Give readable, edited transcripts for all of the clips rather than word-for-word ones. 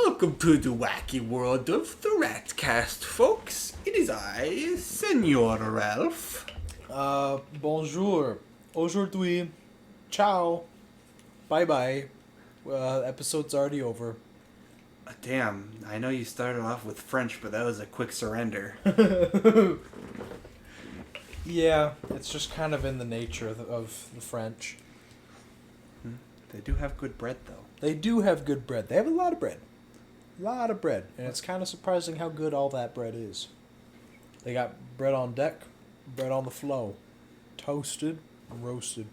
Welcome to the wacky world of the R.A.T.cast, folks. It is I, Senor Ralph. Bonjour. Aujourd'hui. Ciao. Bye-bye. Episode's already over. Damn, I know you started off with French, but that was a quick surrender. Yeah, it's just kind of in the nature of the French. They do have good bread, though. They do have good bread. They have a lot of bread. A lot of bread. And it's kind of surprising how good all that bread is. They got bread on deck, bread on the flow. Toasted, roasted.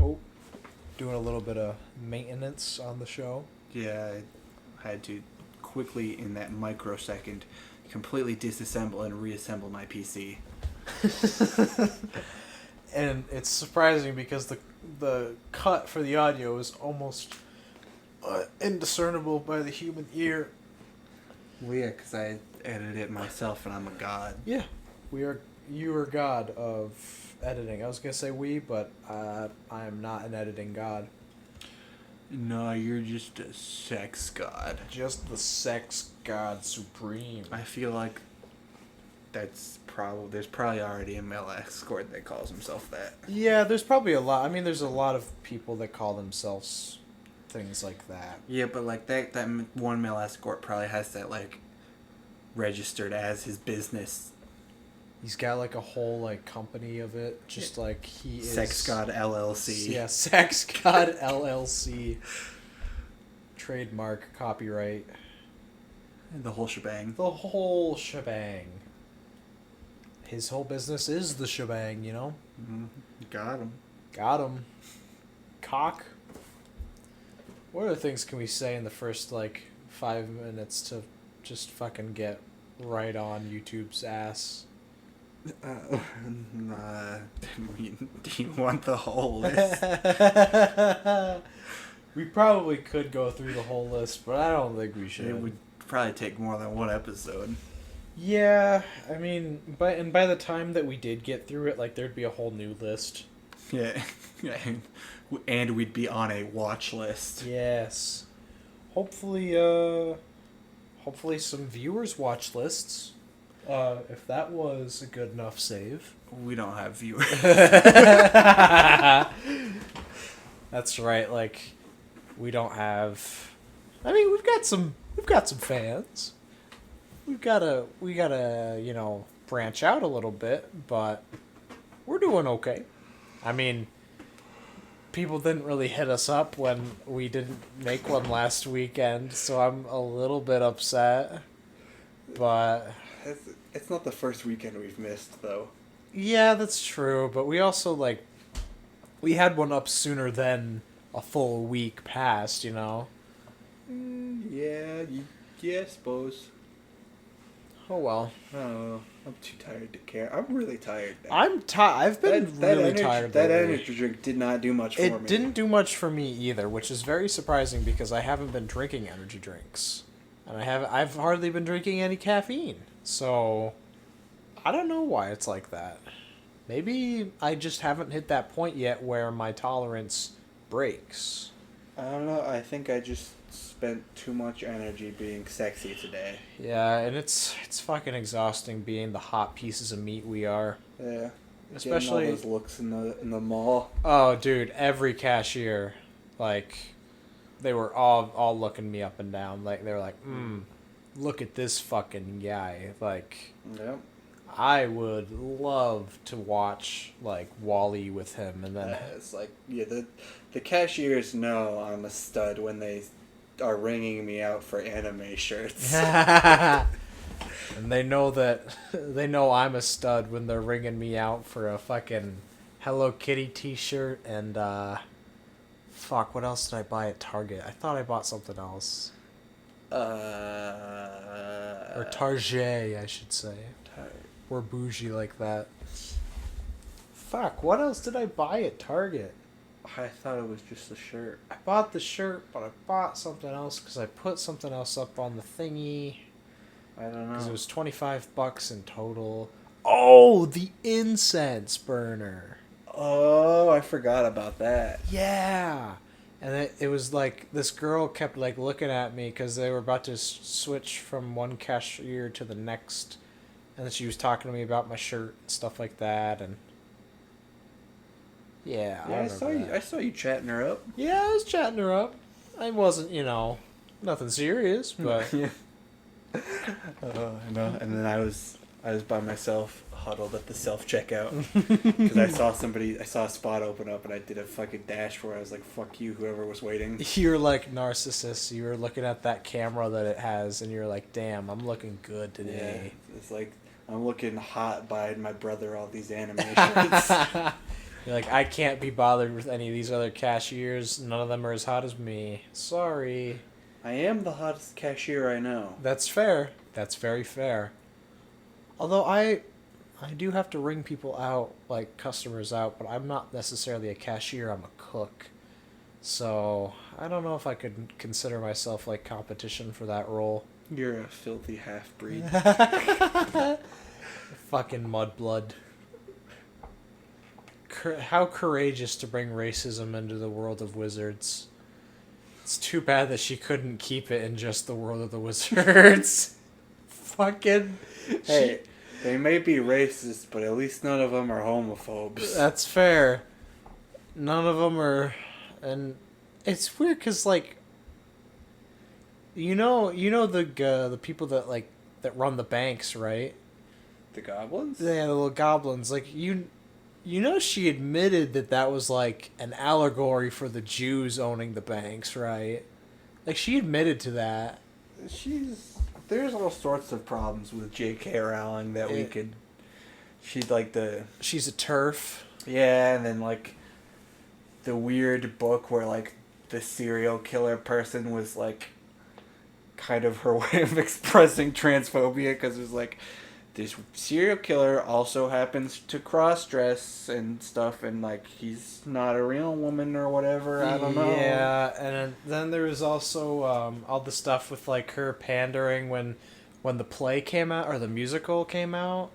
Oh, doing a little bit of maintenance on the show. Yeah, I had to quickly, in that microsecond, completely disassemble and reassemble my PC. And it's surprising because the cut for the audio is almost indiscernible by the human ear. Well, yeah, because I edited it myself and I'm a god. Yeah, you are god of editing. I was gonna say we, but I am not an editing god. No, you're just a sex god. Just the sex god supreme. I feel like there's probably already a male escort that calls himself that. Yeah, there's probably a lot. I mean, there's a lot of people that call themselves things like that. Yeah, but like that one male escort probably has that like registered as his business. He's got like a whole like company of it, just like he is Sex God LLC. Yeah, Sex God LLC. Trademark, copyright, The whole shebang. the whole shebang. His whole business is the shebang, you know? Mm-hmm. Got him. Got him. Cock. What other things can we say in the first, 5 minutes to just fucking get right on YouTube's ass? Do you want the whole list? We probably could go through the whole list, but I don't think we should. It would probably take more than one episode. Yeah, I mean, by the time that we did get through it, there'd be a whole new list. Yeah. And we'd be on a watch list. Yes. Hopefully some viewers' watch lists. If that was a good enough save. We don't have viewers. That's right, we don't have... I mean, we've got some fans. We gotta, branch out a little bit, but we're doing okay. I mean, people didn't really hit us up when we didn't make one last weekend, so I'm a little bit upset. But It's not the first weekend we've missed, though. yeah, that's true. But we also we had one up sooner than a full week passed, you know. Yeah, I suppose. Oh well. I don't know. I'm too tired to care. I'm really tired now. I've been really tired. That lately. energy drink did not do much for me. It didn't do much for me either, which is very surprising because I haven't been drinking energy drinks, and I've hardly been drinking any caffeine. So I don't know why it's like that. Maybe I just haven't hit that point yet where my tolerance breaks. I don't know. I think I just spent too much energy being sexy today. Yeah, and it's fucking exhausting being the hot pieces of meat we are. Yeah. Especially all those looks in the mall. Oh, dude, every cashier, they were all looking me up and down. They were like, look at this fucking guy. Yep. I would love to watch, Wall-E with him, and then... It's the cashiers know I'm a stud when they are ringing me out for anime shirts. And they know I'm a stud when they're ringing me out for a fucking Hello Kitty t-shirt and, fuck, what else did I buy at Target? I thought I bought something else. Or Target, I should say. We're bougie like that. Fuck, what else did I buy at Target? I thought it was just a shirt. I bought the shirt, but I bought something else because I put something else up on the thingy. I don't know. Because it was $25 in total. Oh, the incense burner. Oh, I forgot about that. Yeah. And it was like this girl kept like looking at me because they were about to switch from one cashier to the next, and then she was talking to me about my shirt and stuff like that. And yeah, I saw you. I saw you chatting her up. Yeah, I was chatting her up. I wasn't, nothing serious, but Yeah. I know. And then I was by myself, huddled at the self checkout, because I saw a spot open up, and I did a fucking dash for it. I was like, "Fuck you, whoever was waiting." You're like narcissist. You were looking at that camera that it has, and you're like, "Damn, I'm looking good today." Yeah, it's like I'm looking hot buying my brother all these animations. You're like, I can't be bothered with any of these other cashiers. None of them are as hot as me. Sorry. I am the hottest cashier I know. That's fair. That's very fair. Although I do have to ring people out, like customers out, but I'm not necessarily a cashier. I'm a cook. So I don't know if I could consider myself like competition for that role. You're a filthy half-breed. Fucking mudblood. How courageous to bring racism into the world of wizards. It's too bad that she couldn't keep it in just the world of the wizards. Fucking... Hey, they may be racist, but at least none of them are homophobes. That's fair. None of them are... And it's weird because, like... You know the people that, like, that run the banks, right? The goblins? Yeah, the little goblins. Like, she admitted that was, like, an allegory for the Jews owning the banks, right? Like, she admitted to that. There's all sorts of problems with J.K. Rowling that we could... She's a turf. Yeah, and then, like, the weird book where, like, the serial killer person was, like, kind of her way of expressing transphobia, because it was, like... This serial killer also happens to cross-dress and stuff, and, like, he's not a real woman or whatever, I don't know. Yeah, and then there was also all the stuff with, like, her pandering when the play came out, or the musical came out.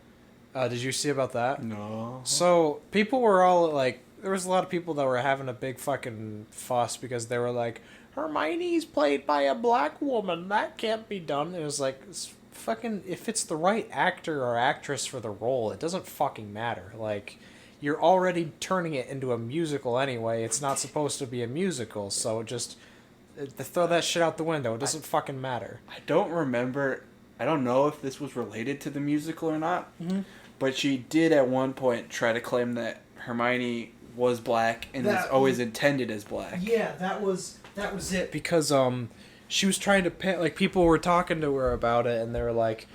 Did you see about that? No. So, people were all, like, there was a lot of people that were having a big fucking fuss because they were like, Hermione's played by a black woman, that can't be done. It was like... Fucking, if it's the right actor or actress for the role, it doesn't fucking matter. Like, you're already turning it into a musical anyway. It's not supposed to be a musical, so just throw that shit out the window. It doesn't fucking matter. I don't know if this was related to the musical or not, but she did at one point try to claim that Hermione was black and was always intended as black. Yeah, that was it. Because, she was trying to like, people were talking to her about it, and they were like,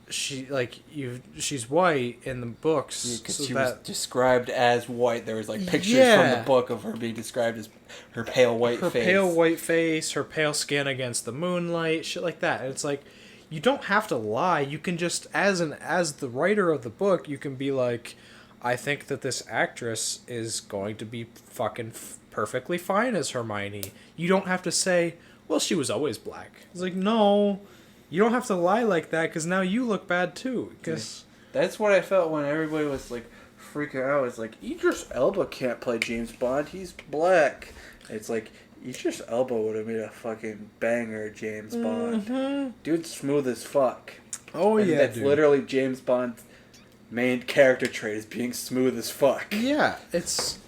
she's white in the books. Because so she was described as white. There was, like, pictures from the book of her being described as her pale white face. Her pale white face, her pale skin against the moonlight, shit like that. And it's like, you don't have to lie. You can just, as the writer of the book, you can be like, I think that this actress is going to be fucking perfectly fine as Hermione. You don't have to say, well, she was always black. It's like, no, you don't have to lie like that, because now you look bad too. Cause that's what I felt when everybody was, like, freaking out. It's like, Idris Elba can't play James Bond. He's black. It's like, Idris Elba would have made a fucking banger James Bond. Dude's smooth as fuck. Oh, and yeah, that's literally James Bond's main character trait, is being smooth as fuck. Yeah, it's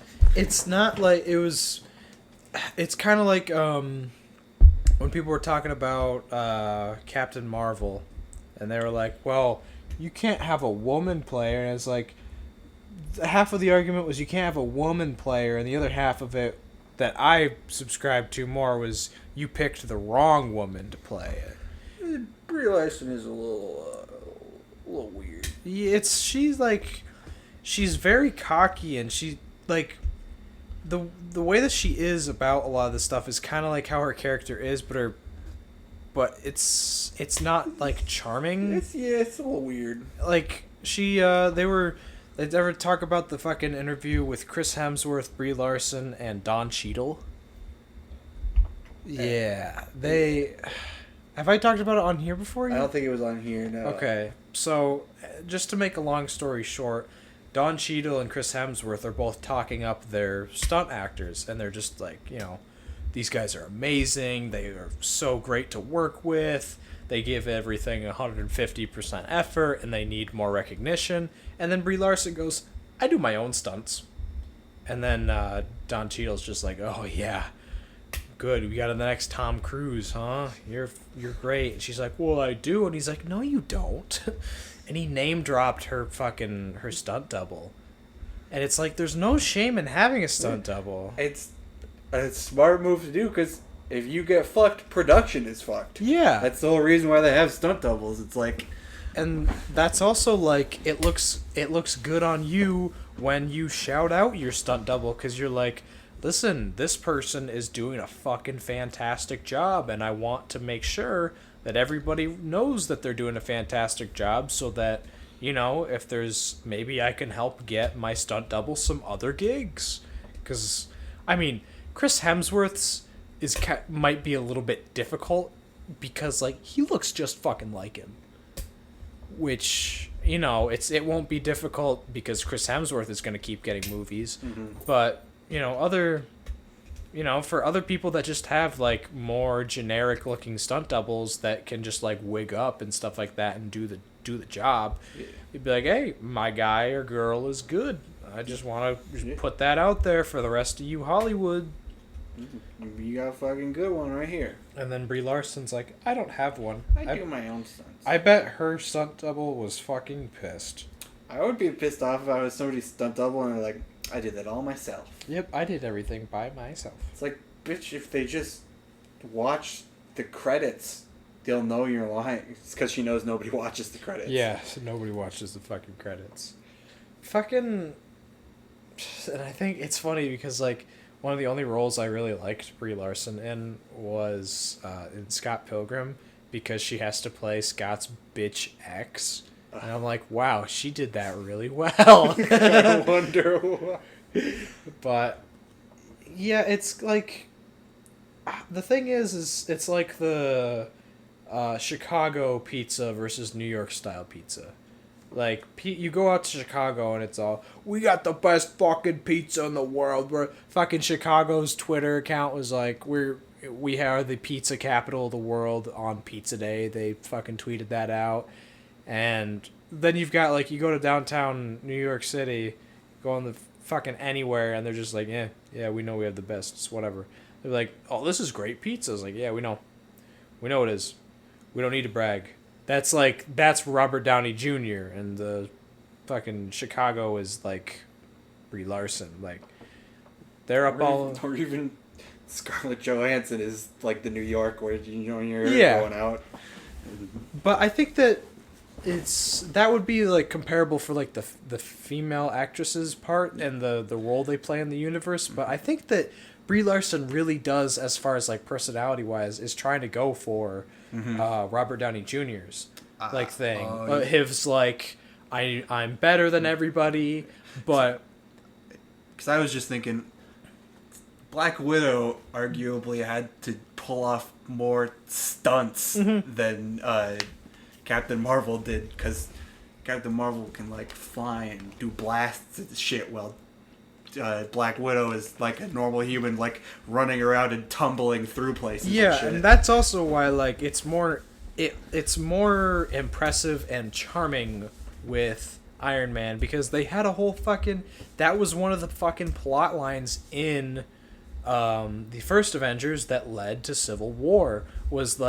not like it was. It's kind of like when people were talking about Captain Marvel, and they were like, "Well, you can't have a woman player," and it's like, half of the argument was you can't have a woman player, and the other half of it that I subscribed to more was you picked the wrong woman to play it. Brie Larson is a little weird. Yeah, she's very cocky, and she, like, the way that she is about a lot of this stuff is kind of like how her character is, but it's not, like, charming. It's a little weird. Like, they ever talk about the fucking interview with Chris Hemsworth, Brie Larson, and Don Cheadle? Yeah, have I talked about it on here before? I don't think it was on here, no. Okay, so just to make a long story short, Don Cheadle and Chris Hemsworth are both talking up their stunt actors, and they're just like, these guys are amazing. They are so great to work with. They give everything 150% effort, and they need more recognition. And then Brie Larson goes, I do my own stunts. And then Don Cheadle's just like, oh, yeah, good. We got the next Tom Cruise, huh? You're great. And she's like, well, I do. And he's like, no, you don't. And he name dropped her stunt double. And it's like, there's no shame in having a stunt double. It's a smart move to do, because if you get fucked, production is fucked. Yeah. That's the whole reason why they have stunt doubles. It's like... And that's also like, it looks good on you when you shout out your stunt double, because you're like, listen, this person is doing a fucking fantastic job, and I want to make sure that everybody knows that they're doing a fantastic job, so that, if there's, maybe I can help get my stunt double some other gigs. Because, Chris Hemsworth's might be a little bit difficult, because, he looks just fucking like him. Which, it won't be difficult because Chris Hemsworth is going to keep getting movies. Mm-hmm. But, for other people that just have, more generic-looking stunt doubles that can just, wig up and stuff like that and do the job, you'd be like, hey, my guy or girl is good. I just want to put that out there for the rest of you Hollywood. You got a fucking good one right here. And then Brie Larson's like, I don't have one. I do my own stunts. I bet her stunt double was fucking pissed. I would be pissed off if I was somebody's stunt double and they're like, I did that all myself. Yep, I did everything by myself. It's like, bitch, if they just watch the credits, they'll know you're lying. It's because she knows nobody watches the credits. Yeah, nobody watches the fucking credits. Fucking... And I think it's funny because, one of the only roles I really liked Brie Larson in was in Scott Pilgrim, because she has to play Scott's bitch ex. And I'm like, wow, she did that really well. I wonder why. But, yeah, it's like... The thing is it's like the Chicago pizza versus New York style pizza. You go out to Chicago and it's all, we got the best fucking pizza in the world. Where fucking Chicago's Twitter account was like, we are the pizza capital of the world on Pizza Day. They fucking tweeted that out. And then you've got, you go to downtown New York City, go on the fucking anywhere, and they're just like, yeah, we know we have the best. It's whatever. They're like, oh, this is great pizza. It's like, yeah, we know. We know it is. We don't need to brag. That's Robert Downey Jr. and the fucking Chicago is Brie Larson. They're up or even Scarlett Johansson is the New York where you're going out. But I think that that would be comparable for the female actresses part and the role they play in the universe. But I think that Brie Larson really does, as far as personality wise, is trying to go for Robert Downey Jr.'s thing. His I'm better than everybody, but because I was just thinking, Black Widow arguably had to pull off more stunts than Captain Marvel did, because Captain Marvel can fly and do blasts and shit, while Black Widow is a normal human, running around and tumbling through places. Yeah, and shit. And that's also why it's more impressive and charming with Iron Man, because they had a whole that was one of the fucking plot lines in the first Avengers that led to Civil War, was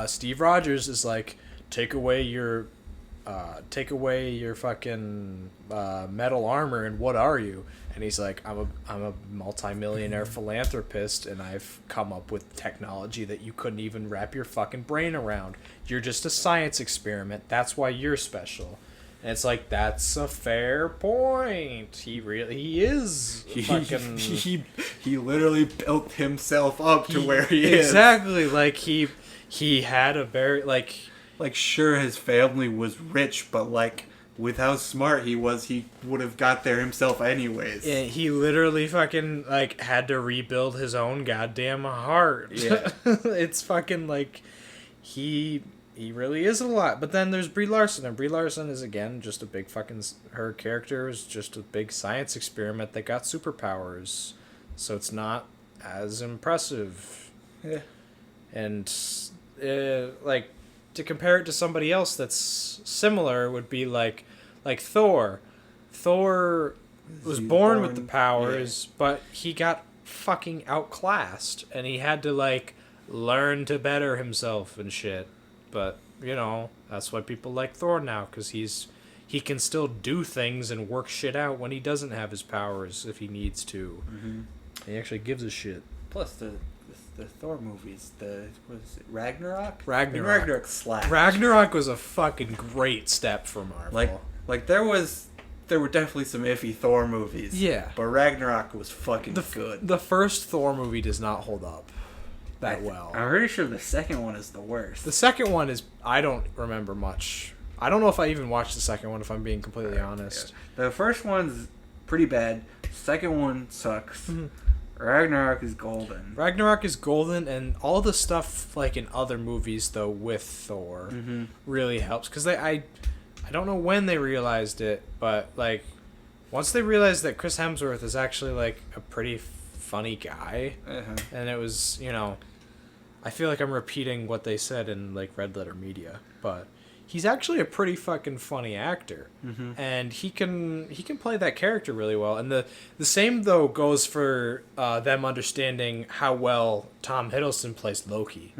Steve Rogers is take away your fucking metal armor, and what are you? And he's like, I'm a multimillionaire philanthropist, and I've come up with technology that you couldn't even wrap your fucking brain around. You're just a science experiment. That's why you're special. And it's that's a fair point. He is fucking... He literally built himself up to where he is. Exactly. He had a very sure, his family was rich, but with how smart he was, he would have got there himself anyways. Yeah, he literally fucking had to rebuild his own goddamn heart. Yeah. It's fucking he He really is a lot. But then there's Brie Larson, and Brie Larson is, again, just a big fucking... Her character is just a big science experiment that got superpowers. So it's not as impressive. Yeah. And, like, to compare it to somebody else that's similar would be like Thor. Thor was born with the powers, but he got fucking outclassed, and he had to, like, learn to better himself and shit. But, you know, that's why people like Thor now, because he can still do things and work shit out when he doesn't have his powers if he needs to. Mm-hmm. He actually gives a shit. Plus the Thor movies, what is it, Ragnarok? Ragnarok slapped. Ragnarok was a fucking great step for Marvel. Like there were definitely some iffy Thor movies. Yeah. But Ragnarok was fucking good. The first Thor movie does not hold up that well. I'm pretty sure the second one is the worst. The second one is... I don't remember much. I don't know if I even watched the second one, if I'm being completely honest. Yeah. The first one's pretty bad. Second one sucks. Mm-hmm. Ragnarok is golden. Ragnarok is golden, and all the stuff, like, in other movies, though, with Thor really helps. Because I don't know when they realized it, but, like, once they realized that Chris Hemsworth is actually, like, a pretty funny guy, and it was, you know... I feel like I'm repeating what they said in, like, Red Letter Media, but he's actually a pretty fucking funny actor, and he can play that character really well. And the same, though, goes for them understanding how well Tom Hiddleston plays Loki.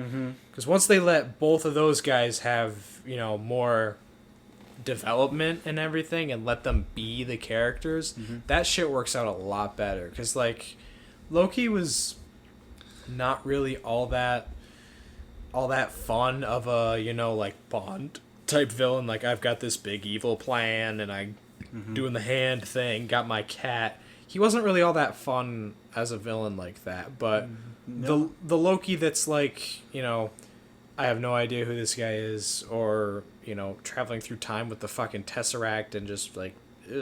Because once they let both of those guys have, you know, more development and everything, and let them be the characters, that shit works out a lot better. Because, like, Loki was not really all that fun of a, you know, like, Bond type villain. Like, I've got this big evil plan, and I doing the hand thing, got my cat. He wasn't really all that fun as a villain like that. But the Loki that's like, you know, I have no idea who this guy is, or, you know, traveling through time with the fucking Tesseract and just like,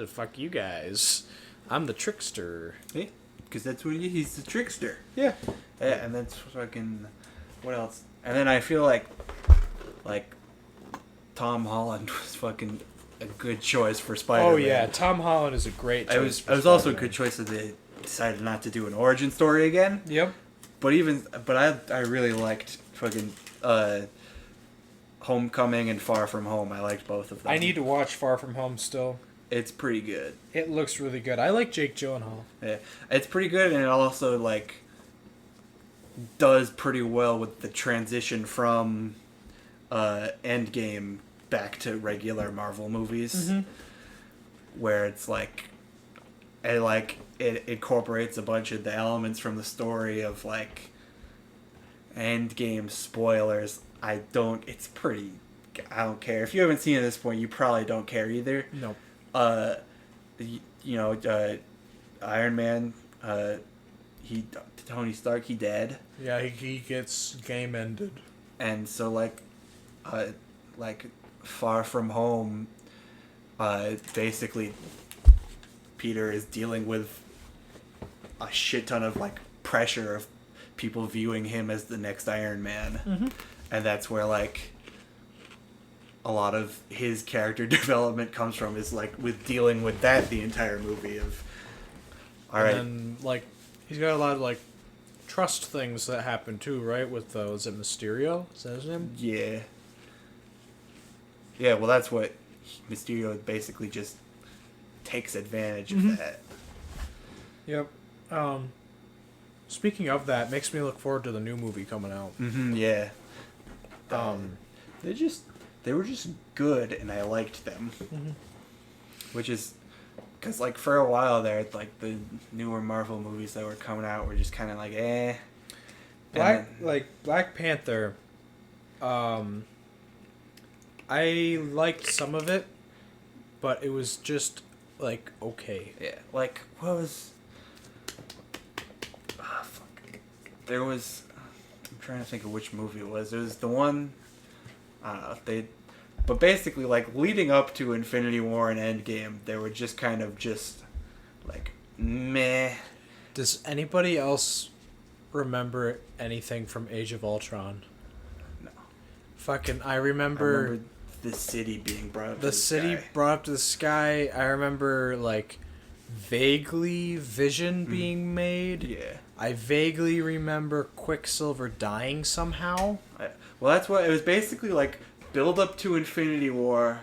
fuck you guys, I'm the trickster. Yeah, because that's what he's the trickster. Yeah. Yeah, and that's fucking... What else? And then I feel like Tom Holland was fucking a good choice for Spider-Man. Oh yeah, Tom Holland is a great choice. It was also a good choice that they decided not to do an origin story again. Yep. But I really liked fucking Homecoming and Far From Home. I liked both of them. I need to watch Far From Home still. It's pretty good. It looks really good. I like Jake Gyllenhaal. Yeah, it's pretty good, and it also like does pretty well with the transition from Endgame back to regular Marvel movies, where it's like it incorporates a bunch of the elements from the story of like Endgame spoilers. I don't care. If you haven't seen it at this point, you probably don't care either. No. Iron Man, Tony Stark, he dead. Yeah, he gets game ended. And so like Far From Home, basically Peter is dealing with a shit ton of like pressure of people viewing him as the next Iron Man, and that's where like a lot of his character development comes from, is like with dealing with that the entire movie of. All right. And like he's got a lot of like trust things that happen too, right? With is it Mysterio? Is that his name? Yeah. Yeah, well, that's what Mysterio basically just takes advantage of that. Yep. Speaking of that, makes me look forward to the new movie coming out. Yeah. They were just good, and I liked them. Which is, because like for a while there, like the newer Marvel movies that were coming out were just kind of like, eh. Black Panther. I liked some of it, but it was just like okay. Yeah, like what was? Ah, fuck. There was. I'm trying to think of which movie it was. It was the one. I don't know. But basically, like leading up to Infinity War and Endgame, they were just kind of just like meh. Does anybody else remember anything from Age of Ultron? No. Fucking, I I remember remember the city being brought up to the city sky. brought up to the sky. I remember, like, vaguely Vision being made. Yeah. I vaguely remember Quicksilver dying somehow. Well, that's what it was basically like. Build up to Infinity War.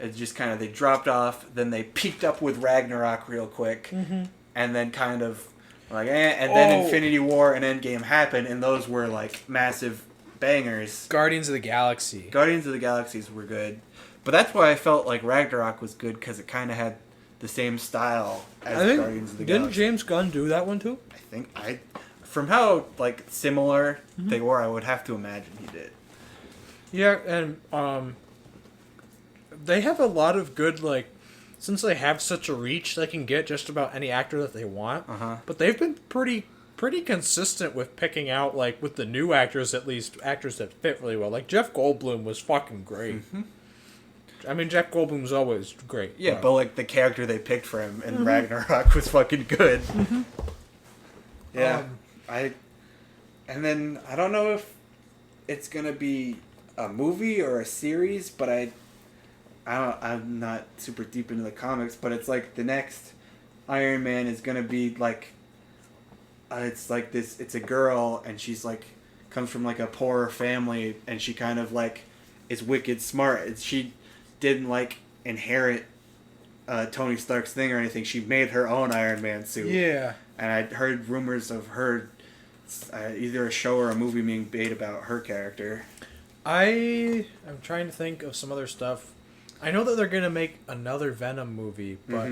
It just kind of they dropped off. Then they peaked up with Ragnarok real quick, and then kind of like, and then Infinity War and Endgame happened, and those were like massive bangers. Guardians of the Galaxy. Guardians of the Galaxies were good, but that's why I felt like Ragnarok was good because it kind of had the same style as Guardians of the Galaxy. Didn't James Gunn do that one too? From how like similar they were, I would have to imagine he did. Yeah, and they have a lot of good, like, since they have such a reach, they can get just about any actor that they want. But they've been pretty consistent with picking out, like, with the new actors, at least, actors that fit really well. Like, Jeff Goldblum was fucking great. I mean, Jeff Goldblum's always great. Yeah, but like the character they picked for him in Ragnarok was fucking good. Yeah, and then I don't know if it's gonna be a movie or a series, but I'm not super deep into the comics, but it's like the next Iron Man is gonna be like, it's like this. It's a girl, and she's like comes from like a poorer family, and she kind of like is wicked smart. She didn't like inherit Tony Stark's thing or anything. She made her own Iron Man suit. Yeah. And I'd heard rumors of her, either a show or a movie being made about her character. I'm trying to think of some other stuff. I know that they're gonna make another Venom movie, but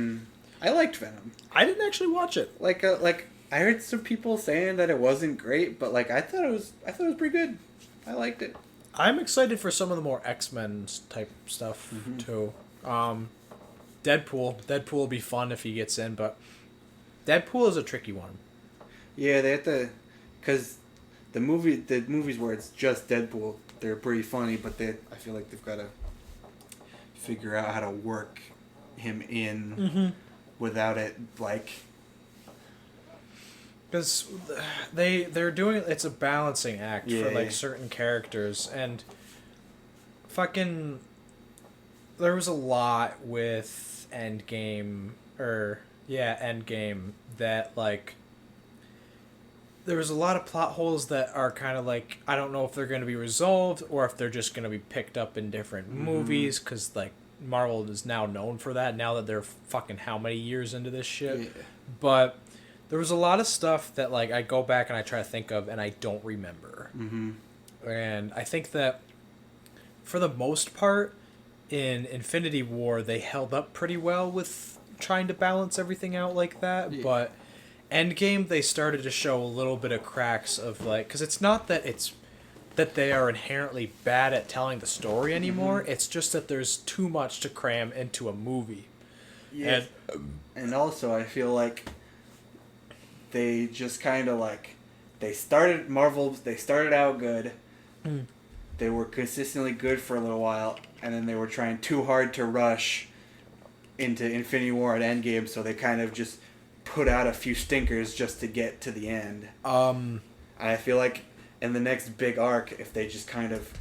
I liked Venom. I didn't actually watch it. Like I heard some people saying that it wasn't great, but like I thought it was pretty good. I liked it. I'm excited for some of the more X-Men type stuff too. Deadpool will be fun if he gets in, but Deadpool is a tricky one. Yeah, they have to, because the movies where it's just Deadpool, they're pretty funny, but I feel like they've got to figure out how to work him in without it like. Because they're doing it's a balancing act for like certain characters, and fucking there was a lot with Endgame that like there was a lot of plot holes that are kind of like I don't know if they're going to be resolved or if they're just going to be picked up in different movies, because like Marvel is now known for that now that they're fucking how many years into this shit. But there was a lot of stuff that like I go back and I try to think of and I don't remember. And I think that for the most part in Infinity War they held up pretty well with trying to balance everything out like that. But Endgame they started to show a little bit of cracks of like, because it's not that it's that they are inherently bad at telling the story anymore. It's just that there's too much to cram into a movie. And also I feel like they just kind of like they started out good. They were consistently good for a little while, and then they were trying too hard to rush into Infinity War and Endgame, so they kind of just put out a few stinkers just to get to the end. And I feel like in the next big arc, if they just kind of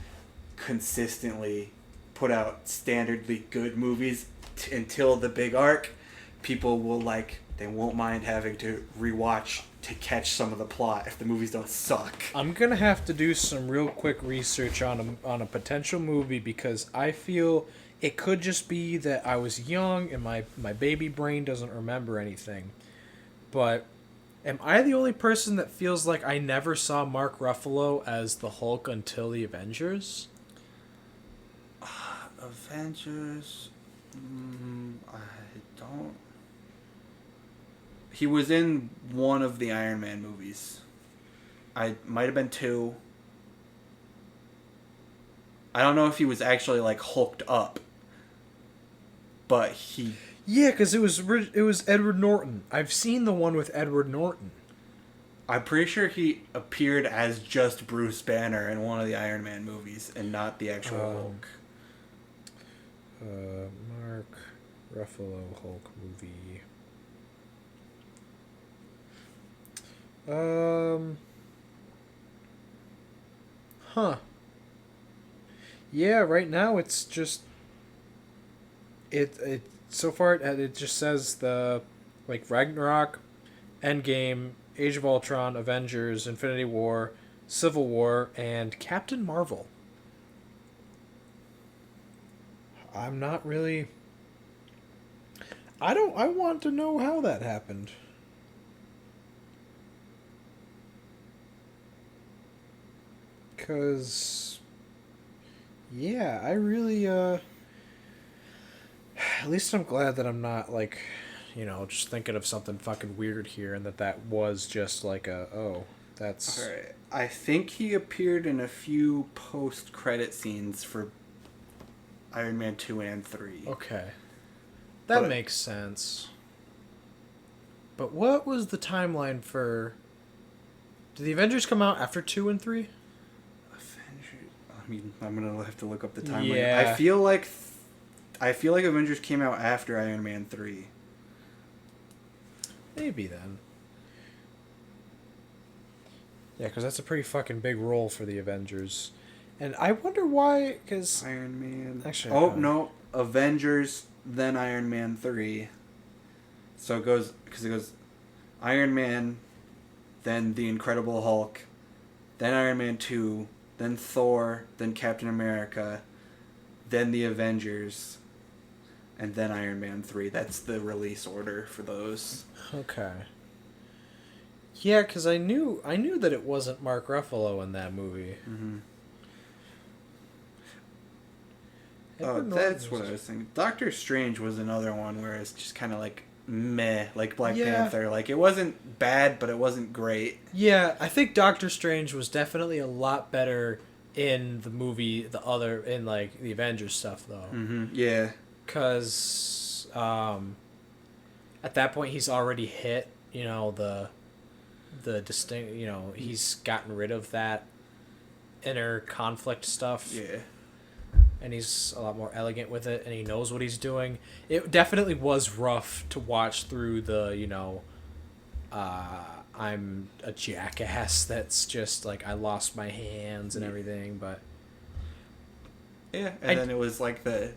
consistently put out standardly good movies until the big arc, people will like, they won't mind having to rewatch to catch some of the plot if the movies don't suck. I'm gonna have to do some real quick research on a potential movie, because I feel it could just be that I was young and my baby brain doesn't remember anything. But am I the only person that feels like I never saw Mark Ruffalo as the Hulk until the Avengers? Avengers? I don't... He was in one of the Iron Man movies. I might have been two. I don't know if he was actually like hulked up, but he... Yeah, because it was Edward Norton. I've seen the one with Edward Norton. I'm pretty sure he appeared as just Bruce Banner in one of the Iron Man movies and not the actual Hulk. Mark Ruffalo Hulk movie. Yeah, right now it's just it so far it just says the like Ragnarok, Endgame, Age of Ultron, Avengers, Infinity War, Civil War, and Captain Marvel. I'm not really. I want to know how that happened. Cause yeah, I really at least I'm glad that I'm not like, just thinking of something fucking weird here and that was just like that's Alright. I think he appeared in a few post-credit scenes for Iron Man 2 and 3. okay. That But- makes sense. But what was the timeline for... Did the Avengers come out after 2 and 3? I mean, I'm gonna have to look up the timeline. Yeah. I feel like Avengers came out after Iron Man 3. Maybe then. Yeah, because that's a pretty fucking big role for the Avengers. And I wonder why, because... Iron Man. Actually, Oh, no. Avengers, then Iron Man 3. So it goes Iron Man, then The Incredible Hulk, then Iron Man 2, then Thor, then Captain America, then The Avengers, and then Iron Man 3. That's the release order for those. Okay. Yeah, because I knew that it wasn't Mark Ruffalo in that movie. Mm-hmm. Edward That's Norton what I was thinking. Doctor Strange was another one where it's just kind of like meh, like Black Yeah. Panther. Like it wasn't bad, but it wasn't great. Yeah, I think Doctor Strange was definitely a lot better in the movie, in like the Avengers stuff though. Mm-hmm. Yeah. Because at that point he's already hit, the distinct, he's gotten rid of that inner conflict stuff. Yeah. And he's a lot more elegant with it, and he knows what he's doing. It definitely was rough to watch through the, I'm a jackass that's just like I lost my hands and everything, but Yeah, and then it was like the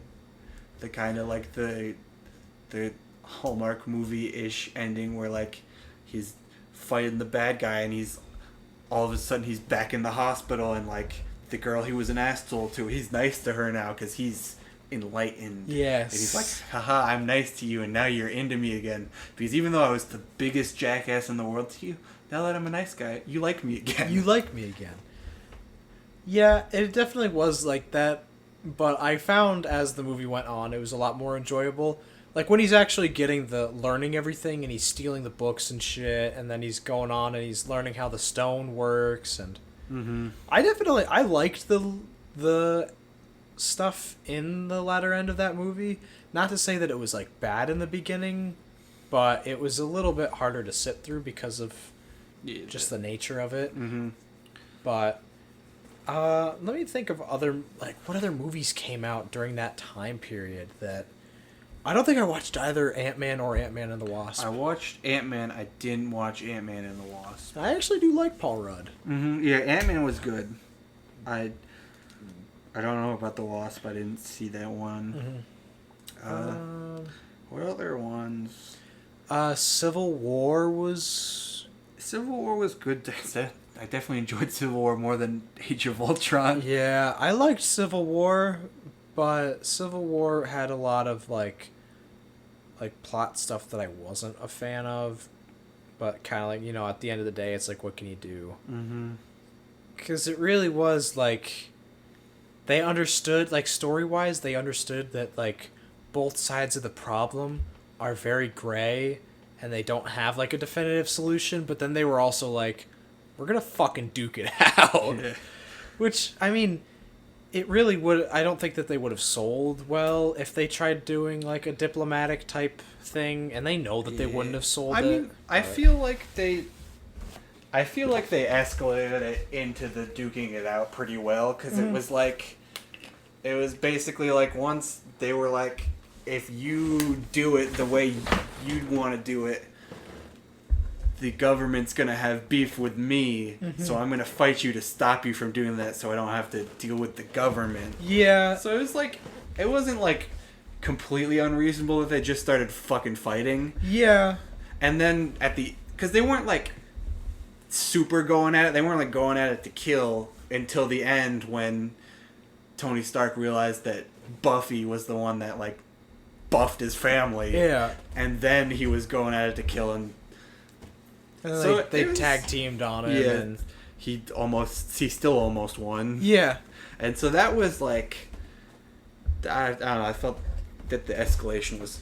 kind of like the Hallmark movie-ish ending where like he's fighting the bad guy and he's all of a sudden he's back in the hospital and like the girl he was an asshole to, he's nice to her now because he's enlightened. yes, And he's like, haha, I'm nice to you and now you're into me again. Because even though I was the biggest jackass in the world to you, now that I'm a nice guy, you like me again. you like me again. Yeah, it definitely was like that, but I found as the movie went on, it was a lot more enjoyable. Like when he's actually learning everything and he's stealing the books and shit, and then he's going on and he's learning how the stone works, and Mm-hmm. I liked the stuff in the latter end of that movie. Not to say that it was like bad in the beginning, but it was a little bit harder to sit through because of just the nature of it. Mm-hmm. But let me think of what other movies came out during that time period that I don't think I watched either Ant-Man or Ant-Man and the Wasp. I watched Ant-Man. I didn't watch Ant-Man and the Wasp. I actually do like Paul Rudd. Mm-hmm. Yeah, Ant-Man was good. I don't know about the Wasp. I didn't see that one. Mm-hmm. What other ones? Civil War was good. I definitely enjoyed Civil War more than Age of Ultron. Yeah, I liked Civil War, but Civil War had a lot of like plot stuff that I wasn't a fan of. But kind of like, at the end of the day, it's like, what can you do? Mm-hmm. Because it really was like, they understood, like story-wise, they understood that like both sides of the problem are very gray and they don't have like a definitive solution. But then they were also like, we're gonna fucking duke it out. Yeah. Which, I mean, it really would... I don't think that they would have sold well if they tried doing, like, a diplomatic type thing, and they know that they wouldn't have sold it. I mean, I feel like they escalated it into the duking it out pretty well, because it was like... It was basically like once they were like, if you do it the way you'd want to do it, the government's gonna have beef with me, so I'm gonna fight you to stop you from doing that, so I don't have to deal with the government. Yeah. So it was like, it wasn't like completely unreasonable that they just started fucking fighting. Yeah. And then because they weren't like super going at it. They weren't like going at it to kill until the end when Tony Stark realized that Buffy was the one that like buffed his family. Yeah. And then he was going at it to kill him. And So they tag teamed on him. Yeah. And He still almost won. yeah. And so that was like, I don't know, I felt that the escalation was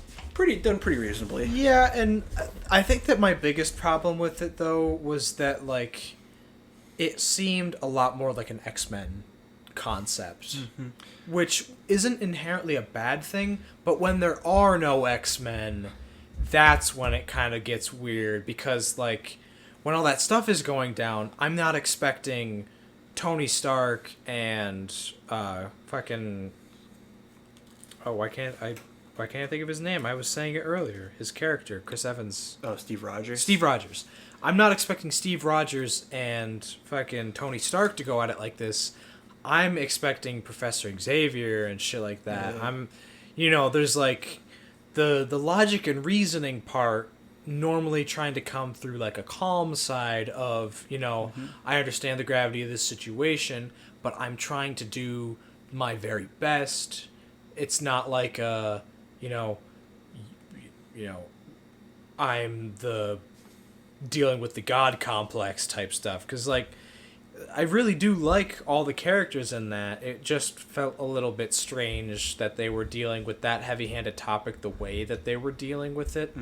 done pretty reasonably. Yeah, and I think that my biggest problem with it, though, was that, like, it seemed a lot more like an X-Men concept, which isn't inherently a bad thing, but when there are no X-Men, that's when it kind of gets weird, because, like, when all that stuff is going down, I'm not expecting Tony Stark and fucking... Oh, why can't I think of his name? I was saying it earlier. His character, Chris Evans. Oh, Steve Rogers? Steve Rogers. I'm not expecting Steve Rogers and fucking Tony Stark to go at it like this. I'm expecting Professor Xavier and shit like that. Yeah. There's like the logic and reasoning part normally trying to come through like a calm side of, I understand the gravity of this situation, but I'm trying to do my very best. It's not like I'm the dealing with the God complex type stuff. Because, like, I really do like all the characters in that. It just felt a little bit strange that they were dealing with that heavy-handed topic the way that they were dealing with it.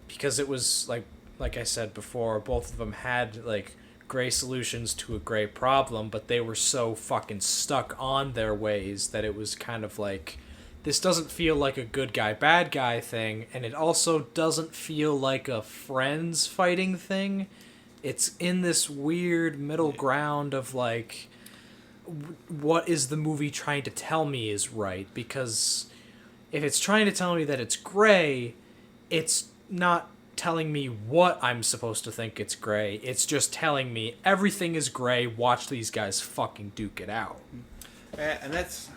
Because it was, like I said before, both of them had, like, gray solutions to a gray problem, but they were so fucking stuck on their ways that it was kind of like, this doesn't feel like a good guy, bad guy thing, and it also doesn't feel like a friends fighting thing. It's in this weird middle ground of like, what is the movie trying to tell me is right? Because if it's trying to tell me that it's gray, it's not telling me what I'm supposed to think it's gray. It's just telling me everything is gray. Watch these guys fucking duke it out. And that's,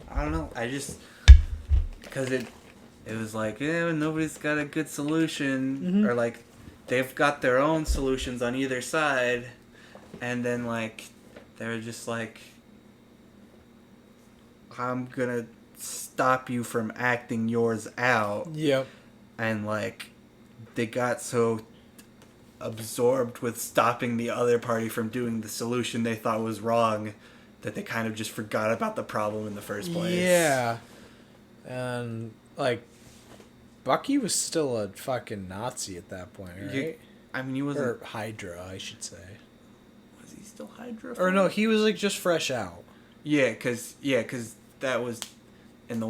I don't know. I just, because it was like, nobody's got a good solution, or like they've got their own solutions on either side, and then like they were just like, I'm gonna stop you from acting yours out. Yep. And like, they got so absorbed with stopping the other party from doing the solution they thought was wrong that they kind of just forgot about the problem in the first place. Yeah. And, like, Bucky was still a fucking Nazi at that point, right? He wasn't... Or Hydra, I should say. Was he still Hydra? Or no, he was, like, just fresh out. Yeah, because that was in the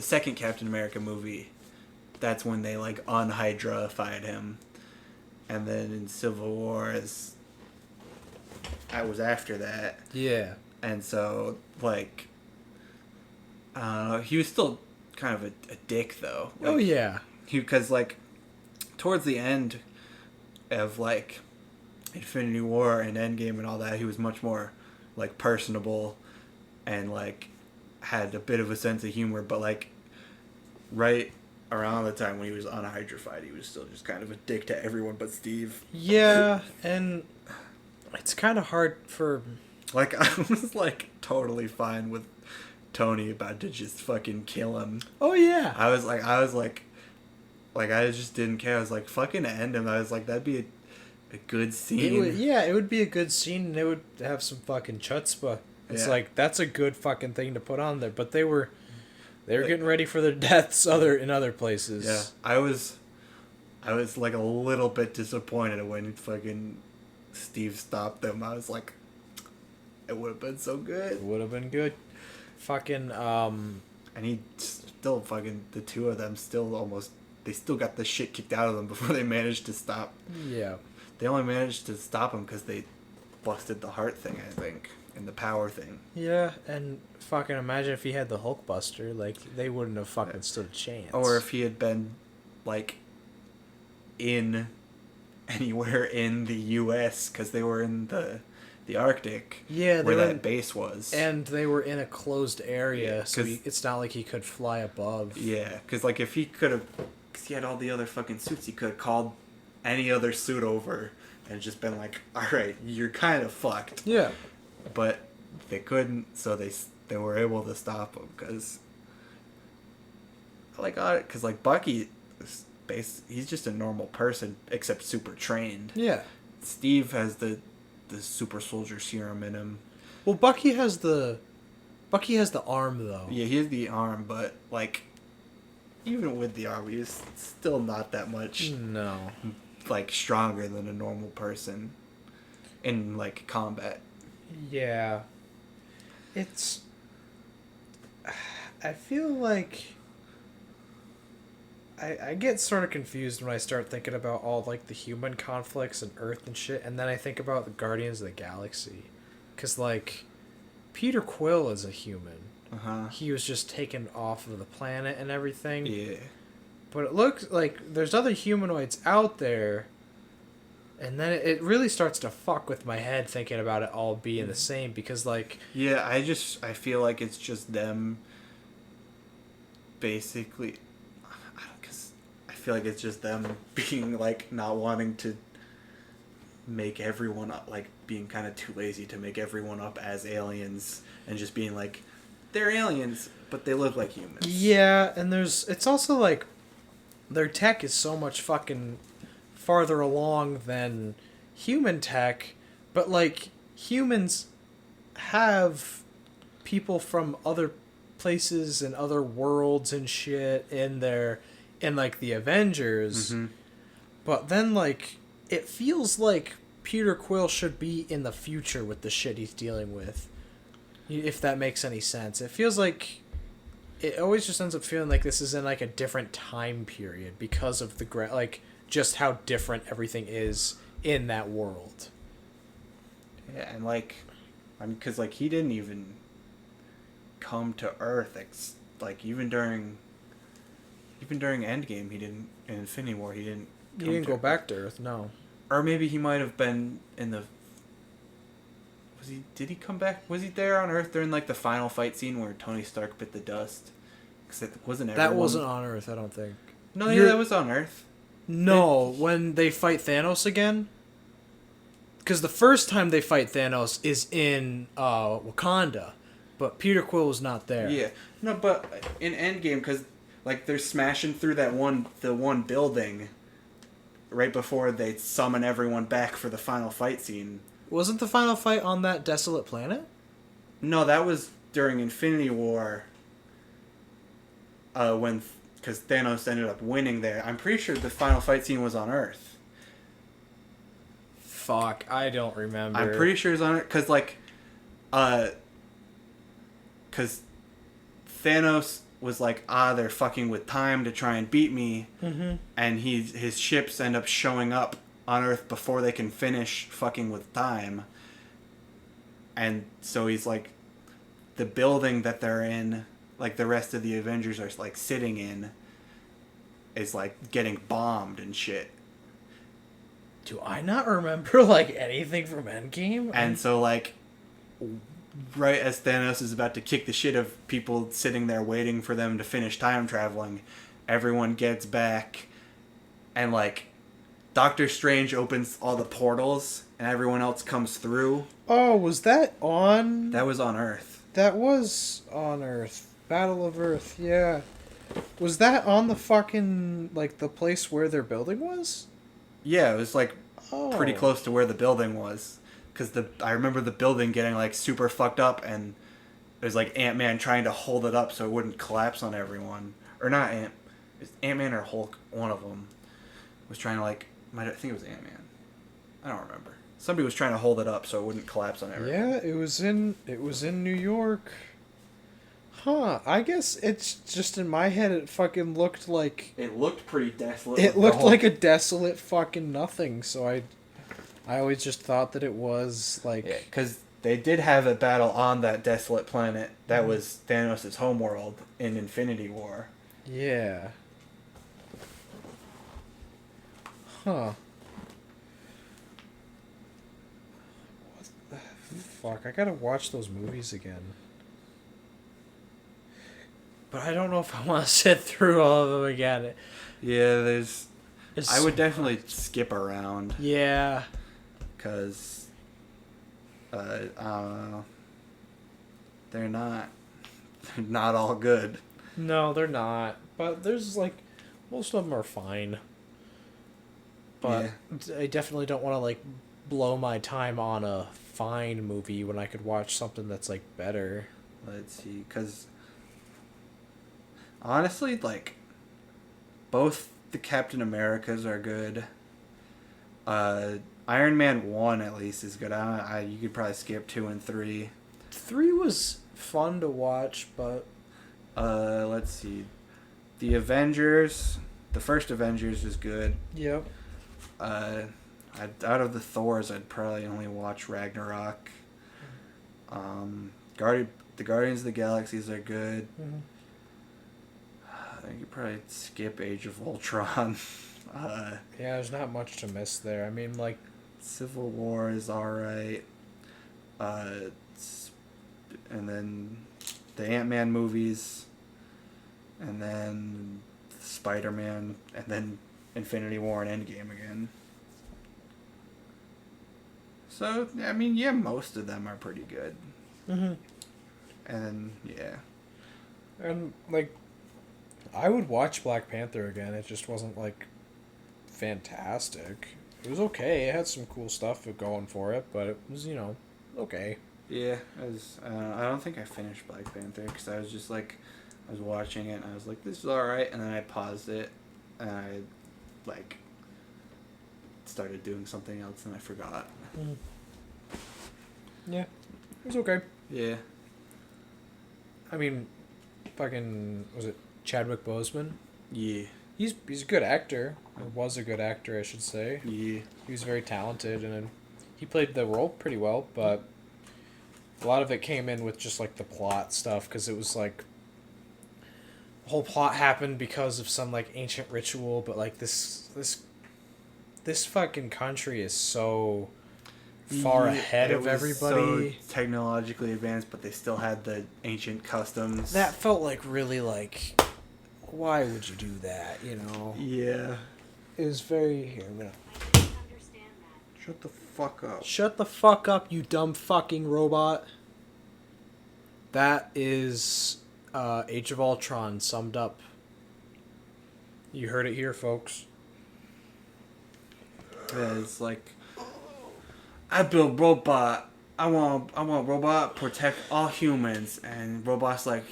second Captain America movie. That's when they, like, un-Hydra-fied him. And then in Civil War, I was after that. Yeah. And so, like, he was still kind of a dick, though. Like, oh, yeah. Because, like, towards the end of, like, Infinity War and Endgame and all that, he was much more, like, personable and, like, had a bit of a sense of humor. But, like, right around the time when he was un-Hydrified, he was still just kind of a dick to everyone but Steve. Yeah, and it's kind of hard for... Like, I was, like, totally fine with Tony about to just fucking kill him. Oh, yeah. I was like, I just didn't care. I was like, fucking end him. I was like, that'd be a good scene. It would be a good scene, and it would have some fucking chutzpah. It's like, that's a good fucking thing to put on there. But they were getting ready for their deaths in other places. Yeah, I was like a little bit disappointed when fucking Steve stopped them. I was like, it would have been so good. It would have been good. Fucking, And he still fucking, the two of them they still got the shit kicked out of them before they managed to stop. Yeah. They only managed to stop him because they busted the heart thing, I think, and the power thing. Yeah, and fucking imagine if he had the Hulkbuster, like, they wouldn't have fucking stood a chance. Or if he had been, like, in anywhere in the U.S. because they were in the Arctic, Yeah, where that base was. And they were in a closed area, Yeah, so it's not like he could fly above. Yeah, because like if he could have, because he had all the other fucking suits, he could have called any other suit over and just been like, all right, you're kind of fucked. Yeah. But they couldn't, so they were able to stop him because, like, Bucky, he's just a normal person except super trained. Yeah. Steve has the super soldier serum in him. Well, Bucky has the arm though. Yeah, he has the arm, but like, even with the arm, he's still not that much. No. Like stronger than a normal person in like combat. Yeah. I feel like I get sort of confused when I start thinking about all like the human conflicts and Earth and shit, and then I think about the Guardians of the Galaxy, because like Peter Quill is a human. He was just taken off of the planet and everything. Yeah. But it looks like there's other humanoids out there, and then it really starts to fuck with my head thinking about it all being the same, because like... Yeah, I feel like it's just them basically... Because I feel like it's just them being like not wanting to make everyone up, like being kind of too lazy to make everyone up as aliens, and just being like, they're aliens, but they look like humans. Yeah, and it's also like their tech is so much fucking farther along than human tech, but like humans have people from other places and other worlds and shit in like the Avengers. Mm-hmm. But then like it feels like Peter Quill should be in the future with the shit he's dealing with, if that makes any sense. It feels like it always just ends up feeling like this is in like a different time period because of like just how different everything is in that world. Yeah, and like, I mean, because like he didn't even come to Earth, like even during Endgame, he didn't. In Infinity War, he didn't. He didn't go back to Earth, no. Or maybe he might have been in the. Did he come back? Was he there on Earth during like the final fight scene where Tony Stark bit the dust? Because it wasn't everyone. That wasn't on Earth, I don't think. No, yeah, that was on Earth. No, when they fight Thanos again. Because the first time they fight Thanos is in Wakanda, but Peter Quill was not there. Yeah, no, but in Endgame, because like they're smashing through the one building right before they summon everyone back for the final fight scene. Wasn't the final fight on that desolate planet? No, that was during Infinity War. Because Thanos ended up winning there. I'm pretty sure the final fight scene was on Earth. Fuck, I don't remember. I'm pretty sure it's on Earth, because like, because Thanos was like, they're fucking with time to try and beat me, and his ships end up showing up on Earth before they can finish fucking with time. And so he's like, the building that they're in, like the rest of the Avengers are like sitting in, is like getting bombed and shit. Do I not remember like anything from Endgame? And so like, right as Thanos is about to kick the shit of people sitting there waiting for them to finish time traveling, everyone gets back, and like, Doctor Strange opens all the portals, and everyone else comes through. Oh, was that on... That was on Earth. That was on Earth. Battle of Earth, yeah. Was that on the fucking, like, the place where their building was? Yeah, it was, like, pretty close to where the building was. Because I remember the building getting, like, super fucked up, and it was, like, Ant-Man trying to hold it up so it wouldn't collapse on everyone. Or not Ant-Man or Hulk, one of them was trying to, like... I think it was Ant-Man. I don't remember. Somebody was trying to hold it up so it wouldn't collapse on everyone. Yeah, it was in New York. Huh, I guess it's just in my head it fucking looked like... It looked pretty desolate. It looked like a desolate fucking nothing, so I always just thought that it was like... Yeah, because they did have a battle on that desolate planet that was Thanos' homeworld in Infinity War. Yeah. Huh. What the fuck? I gotta watch those movies again. But I don't know if I want to sit through all of them again. Yeah, It's I would so definitely much. skip around. Yeah. Because, I don't know. They're not all good. No, they're not. But there's like, most of them are fine. But I definitely don't want to like blow my time on a fine movie when I could watch something that's like better. Let's see, because honestly, like, both the Captain Americas are good. Iron Man 1 at least is good. You could probably skip 2 and 3. 3 was fun to watch, but Let's see. The Avengers, the first Avengers is good. yep. Out of the Thors, I'd probably only watch Ragnarok. The Guardians of the Galaxies are good. Mm-hmm. You could probably skip Age of Ultron. Yeah, there's not much to miss there. I mean, like, Civil War is alright. And then the Ant-Man movies. And then Spider-Man. And then Infinity War and Endgame again. So, I mean, yeah, most of them are pretty good. mm-hmm. And, yeah. And like, I would watch Black Panther again. It just wasn't like fantastic. It was okay. It had some cool stuff going for it, but it was, okay. Yeah, I don't think I finished Black Panther because I was just like, I was watching it and I was like, this is alright, and then I paused it and I, like, started doing something else and I forgot. Mm. Yeah, it was okay. Yeah. I mean, fucking, was it Chadwick Boseman? Yeah. He's a good actor. Or was a good actor, I should say. Yeah. He was very talented, and he played the role pretty well, but a lot of it came in with just, like, the plot stuff, because it was, like, the whole plot happened because of some, like, ancient ritual, but, like, this fucking country is so far ahead of everybody. So technologically advanced, but they still had the ancient customs. That felt like really, like, why would you do that, Yeah. It was very... Here, I'm gonna... Shut the fuck up. Shut the fuck up, you dumb fucking robot. That is Age of Ultron summed up. You heard it here, folks. Yeah, it's like, I build robot. I want robot protect all humans, and robot's like,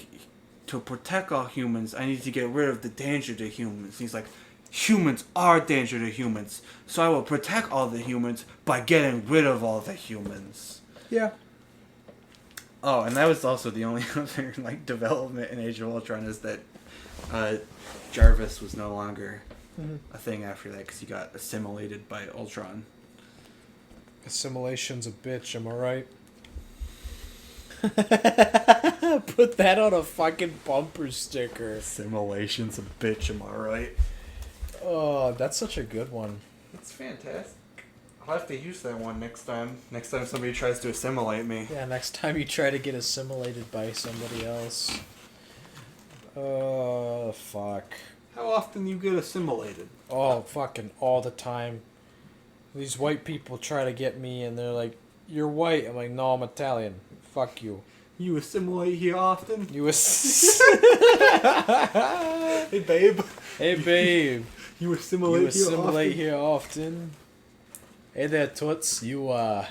to protect all humans, I need to get rid of the danger to humans. He's like, humans are danger to humans, so I will protect all the humans by getting rid of all the humans. Yeah. Oh, and that was also the only other like development in Age of Ultron is that Jarvis was no longer a thing after that because he got assimilated by Ultron. Assimilation's a bitch, am I right? Put that on a fucking bumper sticker. Assimilation's a bitch, am I right? Oh, that's such a good one. That's fantastic. I'll have to use that one next time. Next time somebody tries to assimilate me. Yeah, next time you try to get assimilated by somebody else. Oh, fuck. How often you get assimilated? Oh, fucking all the time. These white people try to get me and they're like, you're white. I'm like, no, I'm Italian. Fuck you. You assimilate here often? You Hey, babe. Hey, babe. You assimilate here often? Hey there, toots. Trying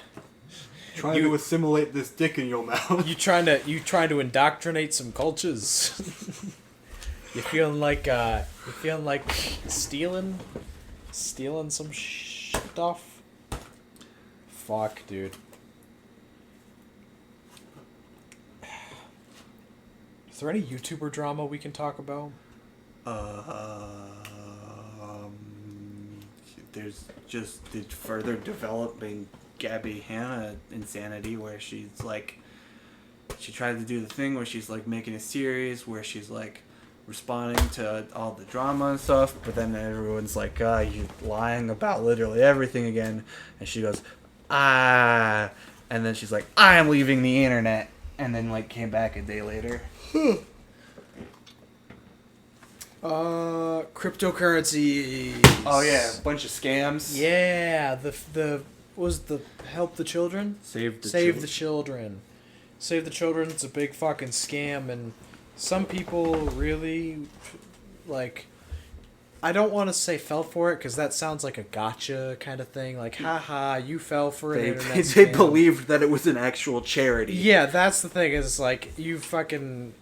to assimilate this dick in your mouth. You trying to indoctrinate some cultures? You feeling like stealing some stuff? Fuck, dude. Is there any YouTuber drama we can talk about? There's just the further developing Gabby Hanna insanity where she's like, she tried to do the thing where she's like making a series where she's like responding to all the drama and stuff, but then everyone's like, you're lying about literally everything again. And she goes, and then she's like, I am leaving the internet. And then, like, came back a day later. Cryptocurrency. Oh, yeah, a bunch of scams. Yeah, the was the help the children? Save the children. Save the children. It's a big fucking scam, and some people really, like, I don't want to say fell for it because that sounds like a gotcha kind of thing. Like, haha, you fell for an internet scam. They believed that it was an actual charity. Yeah, that's the thing. Is like you fucking,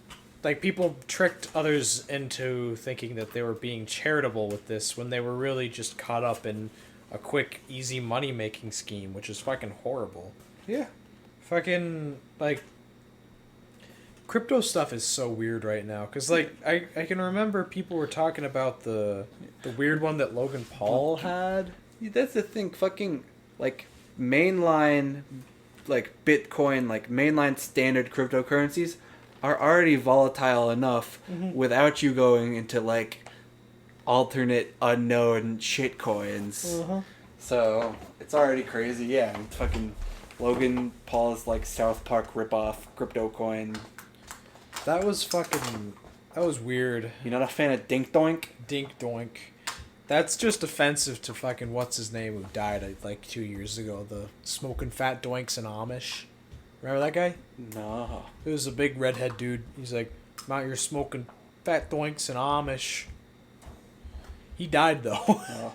like, people tricked others into thinking that they were being charitable with this when they were really just caught up in a quick, easy money making scheme, which is fucking horrible. Yeah. Fucking, like, crypto stuff is so weird right now. Because, like, I can remember people were talking about the weird one that Logan Paul had. That's the thing. Fucking, like, mainline, like, Bitcoin, like, mainline standard cryptocurrencies are already volatile enough without you going into, like, alternate unknown shit coins. So, it's already crazy. Yeah, and fucking Logan Paul's, like, South Park ripoff crypto coin. That was weird. You not a fan of Dink Doink? Dink Doink. That's just offensive to fucking what's his name who died like 2 years ago. The smoking fat doinks and Amish. Remember that guy? No. It was a big redhead dude. He's like, I'm out here smoking fat doinks and Amish. He died though. Oh,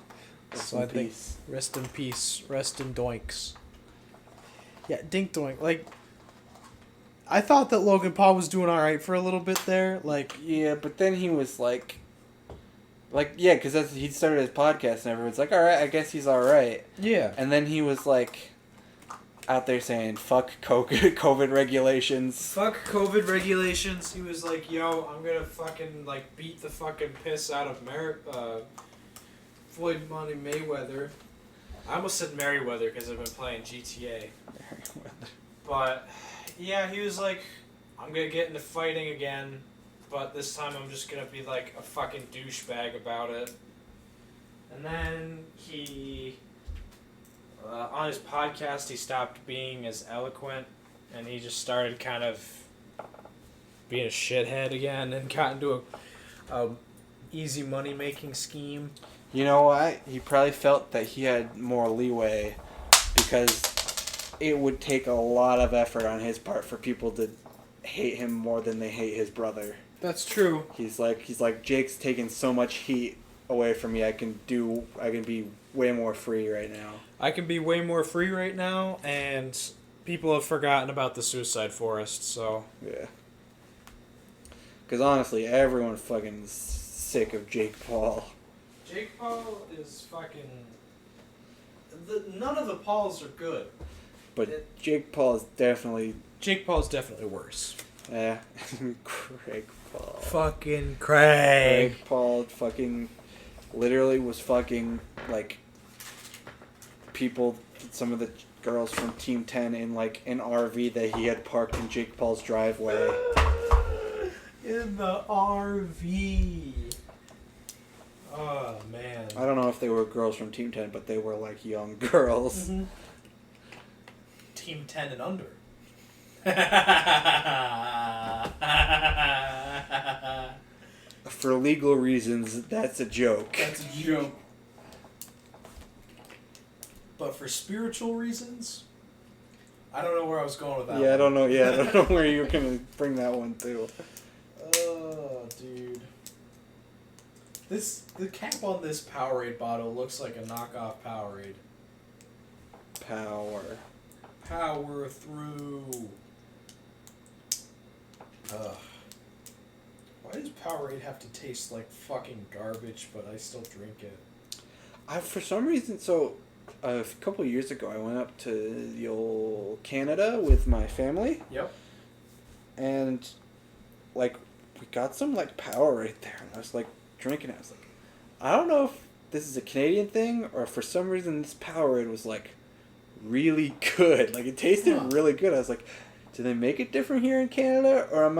so I think rest in peace, rest in doinks. Yeah, Dink Doink. Like, I thought that Logan Paul was doing all right for a little bit there. Like, yeah, but then he was like, yeah, because he started his podcast and everyone's like, all right, I guess he's all right. Yeah. And then he was like, out there saying, fuck COVID regulations. Fuck COVID regulations. He was like, yo, I'm gonna fucking, like, beat the fucking piss out of Floyd Money Mayweather. I almost said Merriweather because I've been playing GTA. But, yeah, he was like, I'm gonna get into fighting again, but this time I'm just gonna be like a fucking douchebag about it. And then he, on his podcast, he stopped being as eloquent, and he just started kind of being a shithead again, and got into a easy money making scheme. You know why? He probably felt that he had more leeway because it would take a lot of effort on his part for people to hate him more than they hate his brother. That's true. He's like Jake's taking so much heat away from me. I can be way more free right now. I can be way more free right now, and people have forgotten about the suicide forest. So yeah. Because honestly, everyone fucking is sick of Jake Paul. Jake Paul is fucking. None of the Pauls are good. But Jake Paul is definitely... Jake Paul's definitely worse. Yeah. Craig Paul. Fucking Craig. Craig Paul fucking... Literally was fucking, like... People... Some of the girls from Team 10 in, like, an RV that he had parked in Jake Paul's driveway. In the RV. Oh, man. I don't know if they were girls from Team 10, but they were, like, young girls. Mm-hmm. Team 10 and under. For legal reasons, that's a joke. That's a joke. But for spiritual reasons, I don't know where I was going with that. I don't know. Yeah, I don't know where you're gonna bring that one to. Oh, dude. The cap on this Powerade bottle looks like a knockoff Powerade. Power through. Ugh. Why does Powerade have to taste like fucking garbage, but I still drink it? For some reason, a couple of years ago, I went up to the old Canada with my family. Yep. And, like, we got some, like, Powerade there, and I was, like, drinking it. I was like, I don't know if this is a Canadian thing, or for some reason this Powerade was, like, really good. Like, it tasted really good. I was like, do they make it different here in Canada, or am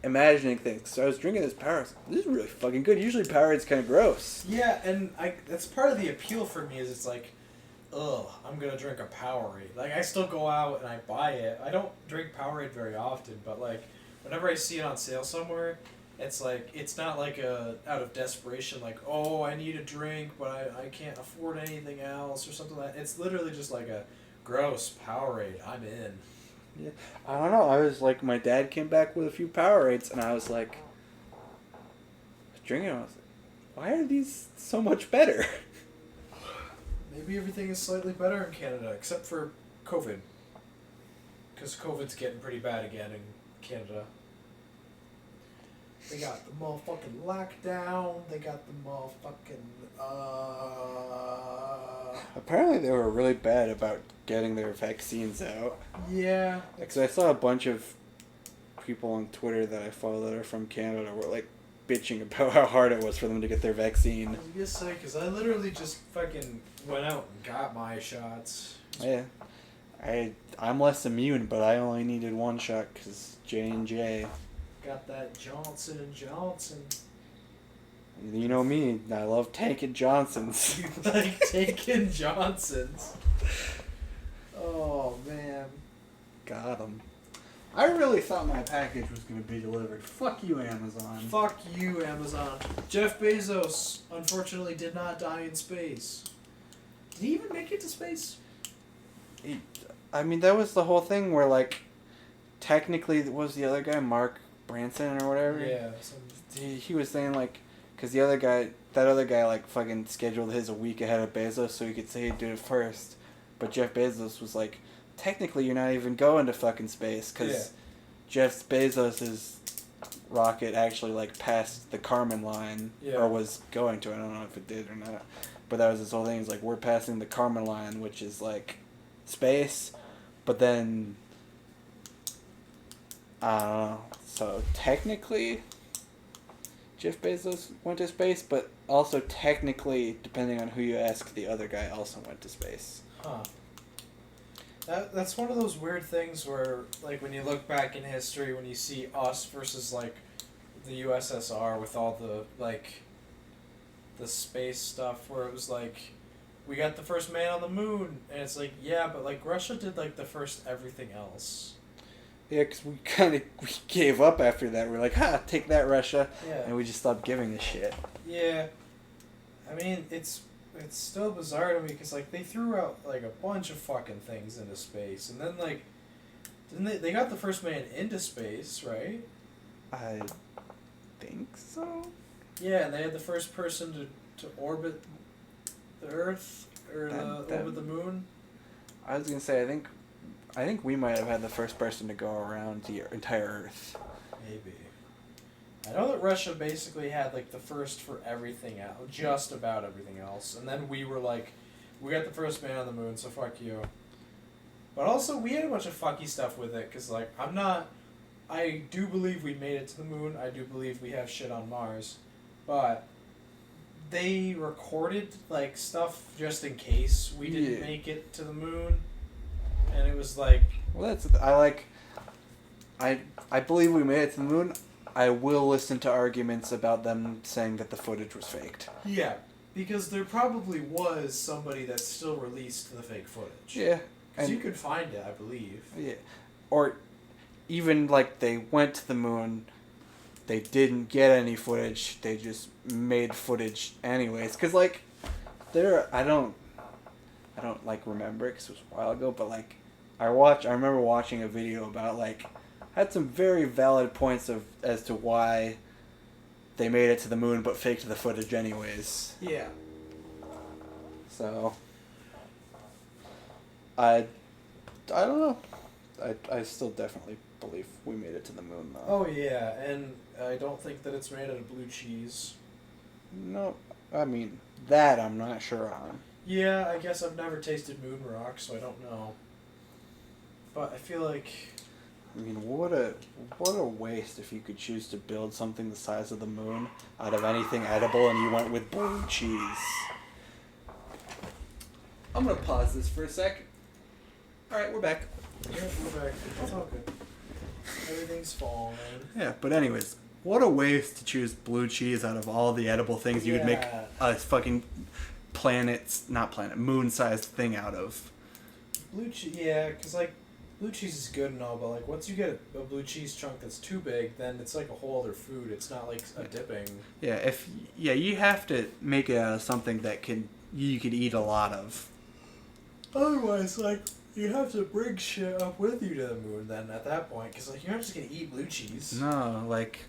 imagining things. So I was drinking this Powerade. This is really fucking good. Usually Powerade's kind of gross. Yeah, and that's part of the appeal for me is it's like, ugh, I'm gonna drink a Powerade. Like, I still go out and I buy it. I don't drink Powerade very often, but like, whenever I see it on sale somewhere, it's like, it's not like out of desperation, like, oh, I need a drink, but I can't afford anything else or something like that. It's literally just like a gross Powerade. I'm in. Yeah, I don't know. I was like, my dad came back with a few Powerades, and I was like, drinking them. I was like, why are these so much better? Maybe everything is slightly better in Canada, except for COVID. Because COVID's getting pretty bad again in Canada. They got the motherfucking lockdown. They got the motherfucking, Apparently they were really bad about getting their vaccines out. Yeah. Because I saw a bunch of people on Twitter that I follow that are from Canada were like bitching about how hard it was for them to get their vaccine. I was gonna say, because I literally just fucking went out and got my shots. Yeah. I'm less immune, but I only needed one shot because J&J. Got that Johnson & Johnson. You know me, I love taking Johnsons. You like taking Johnsons. Oh, man. Got 'em. I really thought my package was going to be delivered. Fuck you, Amazon. Fuck you, Amazon. Jeff Bezos, unfortunately, did not die in space. Did he even make it to space? I mean, that was the whole thing where, like, technically, was the other guy Mark Branson or whatever? Yeah. He was saying, like, because that other guy, like, fucking scheduled his a week ahead of Bezos so he could say he'd do it first. But Jeff Bezos was like, technically, you're not even going to fucking space because Jeff Bezos' rocket actually, like, passed the Kármán line or was going to. I don't know if it did or not. But that was his whole thing. He's like, we're passing the Kármán line, which is, like, space. But then, I don't know. So, technically, Jeff Bezos went to space, but also technically, depending on who you ask, the other guy also went to space. Huh. That's one of those weird things where, like, when you look back in history, when you see us versus, like, the USSR with all the, like, the space stuff, where it was like, we got the first man on the moon, and it's like, yeah, but, like, Russia did, like, the first everything else. Yeah, because we gave up after that. We're like, take that, Russia. Yeah. And we just stopped giving a shit. Yeah. I mean, it's still bizarre to me, because, like, they threw out, like, a bunch of fucking things into space, and then, like, didn't they got the first man into space, right? I think so. Yeah, and they had the first person to orbit the Earth, or orbit the moon. I was going to say, I think we might have had the first person to go around the entire Earth. Maybe. I know that Russia basically had, like, the first for everything else, just about everything else, and then we were like, we got the first man on the moon, so fuck you. But also, we had a bunch of fucky stuff with it, because, like, I do believe we made it to the moon, I do believe we have shit on Mars, but they recorded, like, stuff just in case we didn't make it to the moon, and it was like... Well, I believe we made it to the moon. I will listen to arguments about them saying that the footage was faked. Yeah, because there probably was somebody that still released the fake footage. Yeah. Because you could find it, I believe. Yeah. Or even, like, they went to the moon, they didn't get any footage, they just made footage anyways. Because, like, I don't like, remember it because it was a while ago, but, like, I remember watching a video about, like, had some very valid points as to why they made it to the moon but faked the footage anyways. Yeah. So, I don't know. I still definitely believe we made it to the moon, though. Oh, yeah, and I don't think that it's made out of blue cheese. No, I mean, that I'm not sure on. Yeah, I guess I've never tasted moon rock, so I don't know. But I feel like... I mean, what a waste if you could choose to build something the size of the moon out of anything edible and you went with blue cheese. I'm going to pause this for a sec. Alright, we're back. Yeah, we're back. It's all good. Everything's fine. Yeah, but anyways, what a waste to choose blue cheese out of all the edible things you would make a fucking moon-sized thing out of. Blue cheese, yeah, because, like, blue cheese is good and all, but, like, once you get a blue cheese chunk that's too big, then it's like a whole other food. It's not like a dipping. Yeah, you have to make it out of something that you could eat a lot of. Otherwise, like, you have to bring shit up with you to the moon then at that point, because, like, you're not just going to eat blue cheese. No, like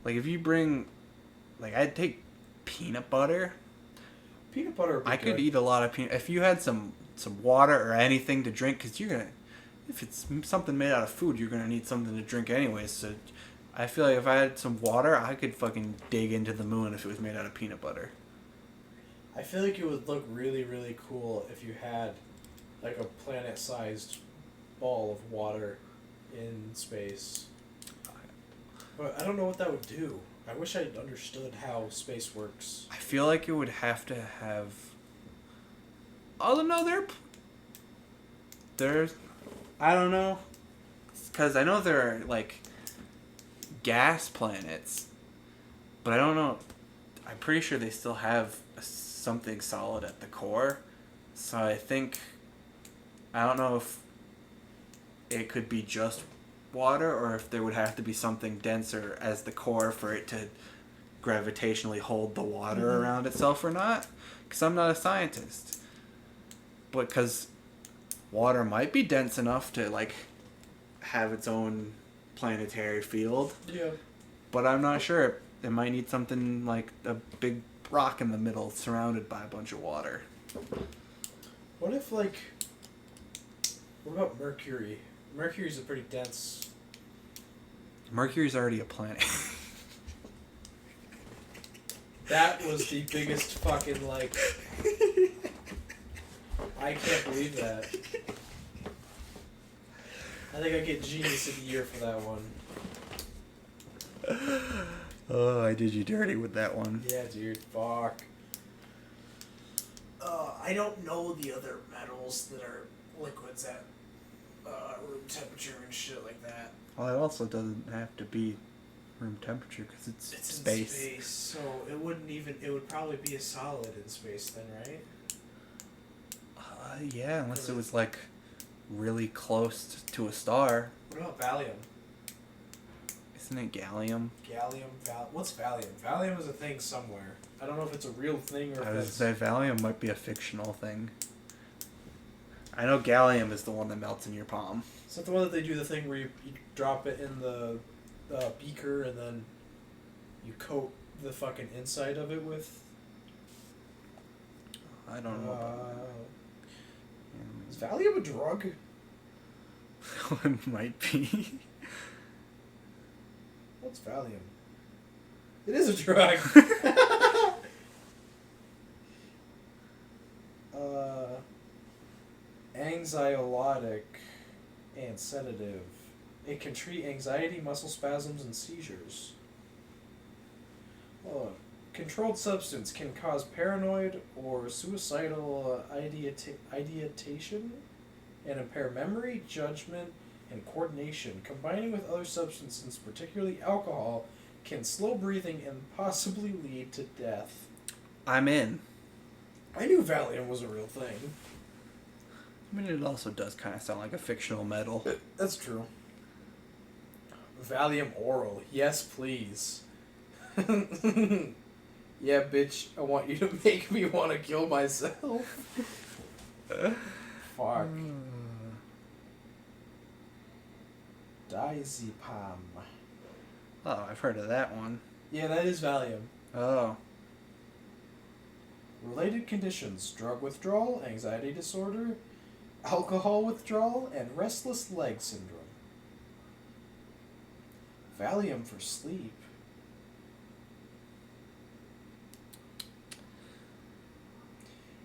if you bring, like, I'd take peanut butter. Peanut butter would be I could eat a lot of peanut. If you had some water or anything to drink, because if it's something made out of food, you're gonna need something to drink anyways. So, I feel like if I had some water, I could fucking dig into the moon if it was made out of peanut butter. I feel like it would look really, really cool if you had, like, a planet-sized ball of water in space. But I don't know what that would do. I wish I understood how space works. I feel like it would have to have. Oh no, there's, I don't know, because I know there are like gas planets, but I don't know. I'm pretty sure they still have something solid at the core, so I don't know if it could be just water or if there would have to be something denser as the core for it to gravitationally hold the water around itself or not, because I'm not a scientist, but because water might be dense enough to like have its own planetary field, but I'm not sure. It might need something like a big rock in the middle surrounded by a bunch of water. What if, like, what about Mercury? Mercury's a pretty dense... Mercury's already a planet. That was the biggest fucking, like... I can't believe that. I think I get Genius of the Year for that one. Oh, I did you dirty with that one. Yeah, dude. Fuck. I don't know the other metals that are liquids at room temperature and shit like that. Well, it also doesn't have to be room temperature because it's space. In space, so it would probably be a solid in space then, right? Yeah, unless it was like really close to a star. What about Valium? Isn't it gallium? What's Valium? Valium is a thing somewhere. I don't know if it's a real thing or I if was it's... say Valium might be a fictional thing. I know gallium is the one that melts in your palm. Is that the one that they do the thing where you drop it in the beaker and then you coat the fucking inside of it with? I don't know. Is Valium a drug? It might be. What's Valium? It is a drug. Anxiolytic and sedative. It can treat anxiety, muscle spasms, and seizures. Controlled substance can cause paranoid or suicidal ideation and impair memory, judgment, and coordination. Combining with other substances, particularly alcohol, can slow breathing and possibly lead to death. I'm in. I knew Valium was a real thing. I mean, it also does kind of sound like a fictional metal. That's true. Valium oral. Yes, please. Yeah, bitch, I want you to make me want to kill myself. Fuck. Diazepam. Oh, I've heard of that one. Yeah, that is Valium. Oh. Related conditions: drug withdrawal, anxiety disorder, alcohol withdrawal, and restless leg syndrome. Valium for sleep.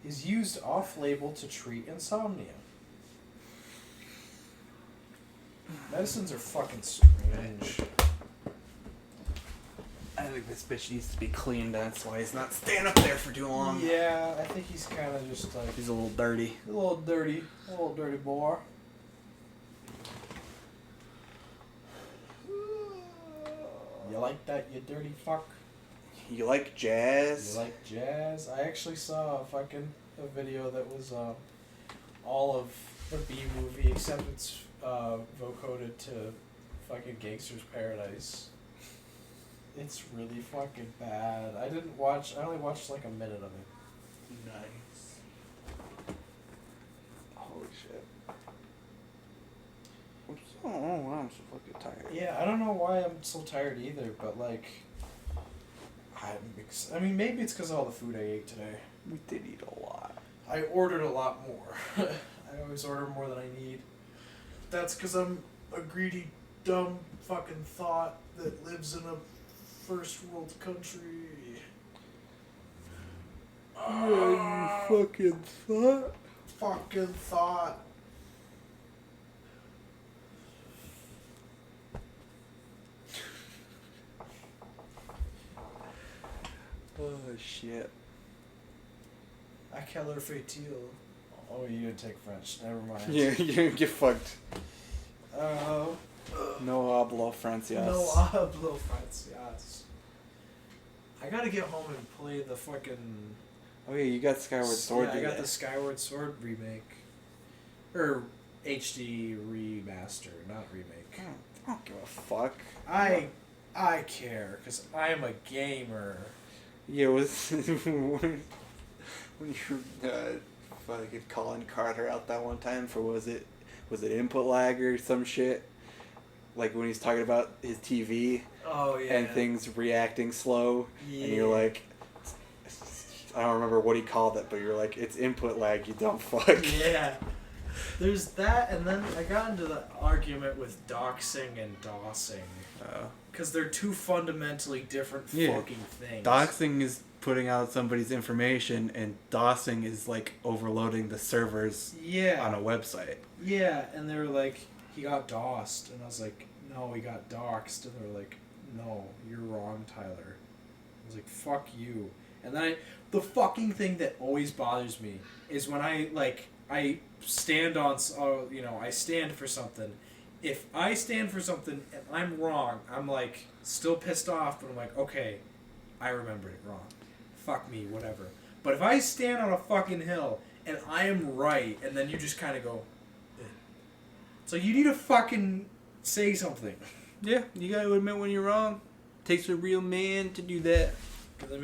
Is used off-label to treat insomnia. Medicines are fucking strange. I think this bitch needs to be cleaned. That's why he's not staying up there for too long. Yeah, I think he's kind of just like... He's a little dirty. A little dirty boy. You like that, you dirty fuck? You like jazz? You like jazz? I actually saw a video that was all of the B movie except it's vocoded to fucking Gangster's Paradise. It's really fucking bad. I only watched like a minute of it. Nice. Holy shit. I don't know why I'm so fucking tired. Yeah, I don't know why I'm so tired either, but like, maybe it's because of all the food I ate today. We did eat a lot. I ordered a lot more. I always order more than I need. That's because I'm a greedy, dumb fucking thought that lives in a first world country. You fucking thought? Fucking thought. Oh shit. A quelle fait-il? Oh, you didn't take French. Never mind. Yeah, you get fucked. No hablo francés. No hablo francés. I gotta get home and play the fucking... Oh yeah, you got Skyward Sword Yeah, I got today. the Skyward Sword remake. Or HD remaster, not remake. I don't give a fuck. I care, because I am a gamer. Yeah, was when you fucking calling Carter out that one time for was it input lag or some shit? Like when he's talking about his TV. Oh yeah. And things reacting slow, Yeah. and you're like, I don't remember what he called it, but you're like, it's input lag, you dumb fuck. Yeah. There's that, and then I got into the argument with doxing and DOSing. Because they're two fundamentally different fucking things. Doxing is putting out somebody's information, and DOSing is like overloading the servers on a website. Yeah, and they were like, he got DOSed, and I was like, no, he got doxed, and they were like, no, you're wrong, Tyler. I was like, fuck you. And then the fucking thing that always bothers me is when I stand on, I stand for something. If I stand for something and I'm wrong, I'm like still pissed off, but I'm like, okay, I remembered it wrong. Fuck me, whatever. But if I stand on a fucking hill and I am right, and then you just kind of go, eh. So you need to fucking say something. Yeah, you gotta admit when you're wrong. Takes a real man to do that. Because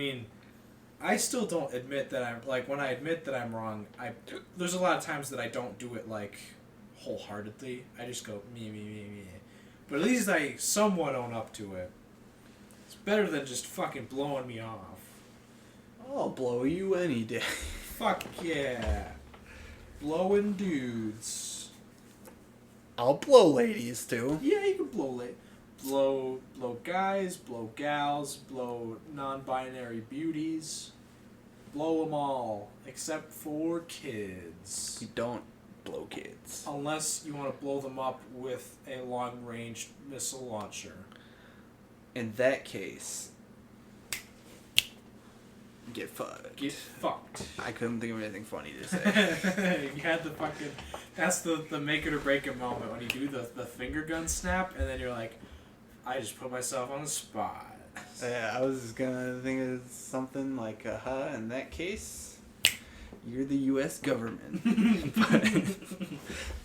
I still don't admit that I'm like when I admit that I'm wrong. There's a lot of times that I don't do it like wholeheartedly. I just go me. But at least I somewhat own up to it. It's better than just fucking blowing me off. I'll blow you any day. Fuck yeah. Blowing dudes. I'll blow ladies too. Yeah, you can blow guys, blow gals, blow non-binary beauties. Blow them all, except for kids. You don't blow kids. Unless you want to blow them up with a long-range missile launcher. In that case, get fucked. Get fucked. I couldn't think of anything funny to say. You had the fucking... That's the make it or break it moment when you do the finger gun snap, and then you're like, I just put myself on the spot. Yeah, I was gonna think of something like, in that case, you're the U.S. government.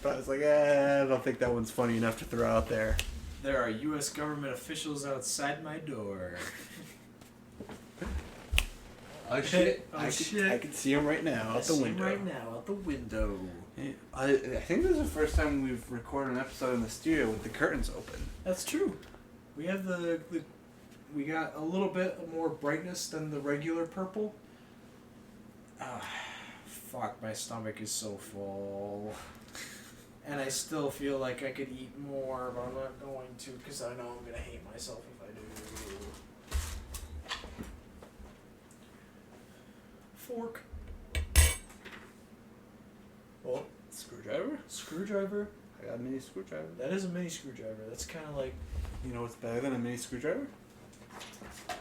but I was like, I don't think that one's funny enough to throw out there. There are U.S. government officials outside my door. Oh shit! Oh shit! I can see him right now out the window. Right now out the window. Yeah, I think this is the first time we've recorded an episode in the studio with the curtains open. That's true. We have we got a little bit more brightness than the regular purple. Fuck, my stomach is so full. And I still feel like I could eat more, but I'm not going to because I know I'm going to hate myself if I do. Fork. Oh, Screwdriver? screwdriver. I got a mini screwdriver. That is a mini screwdriver. That's kind of like... You know what's better than a mini screwdriver?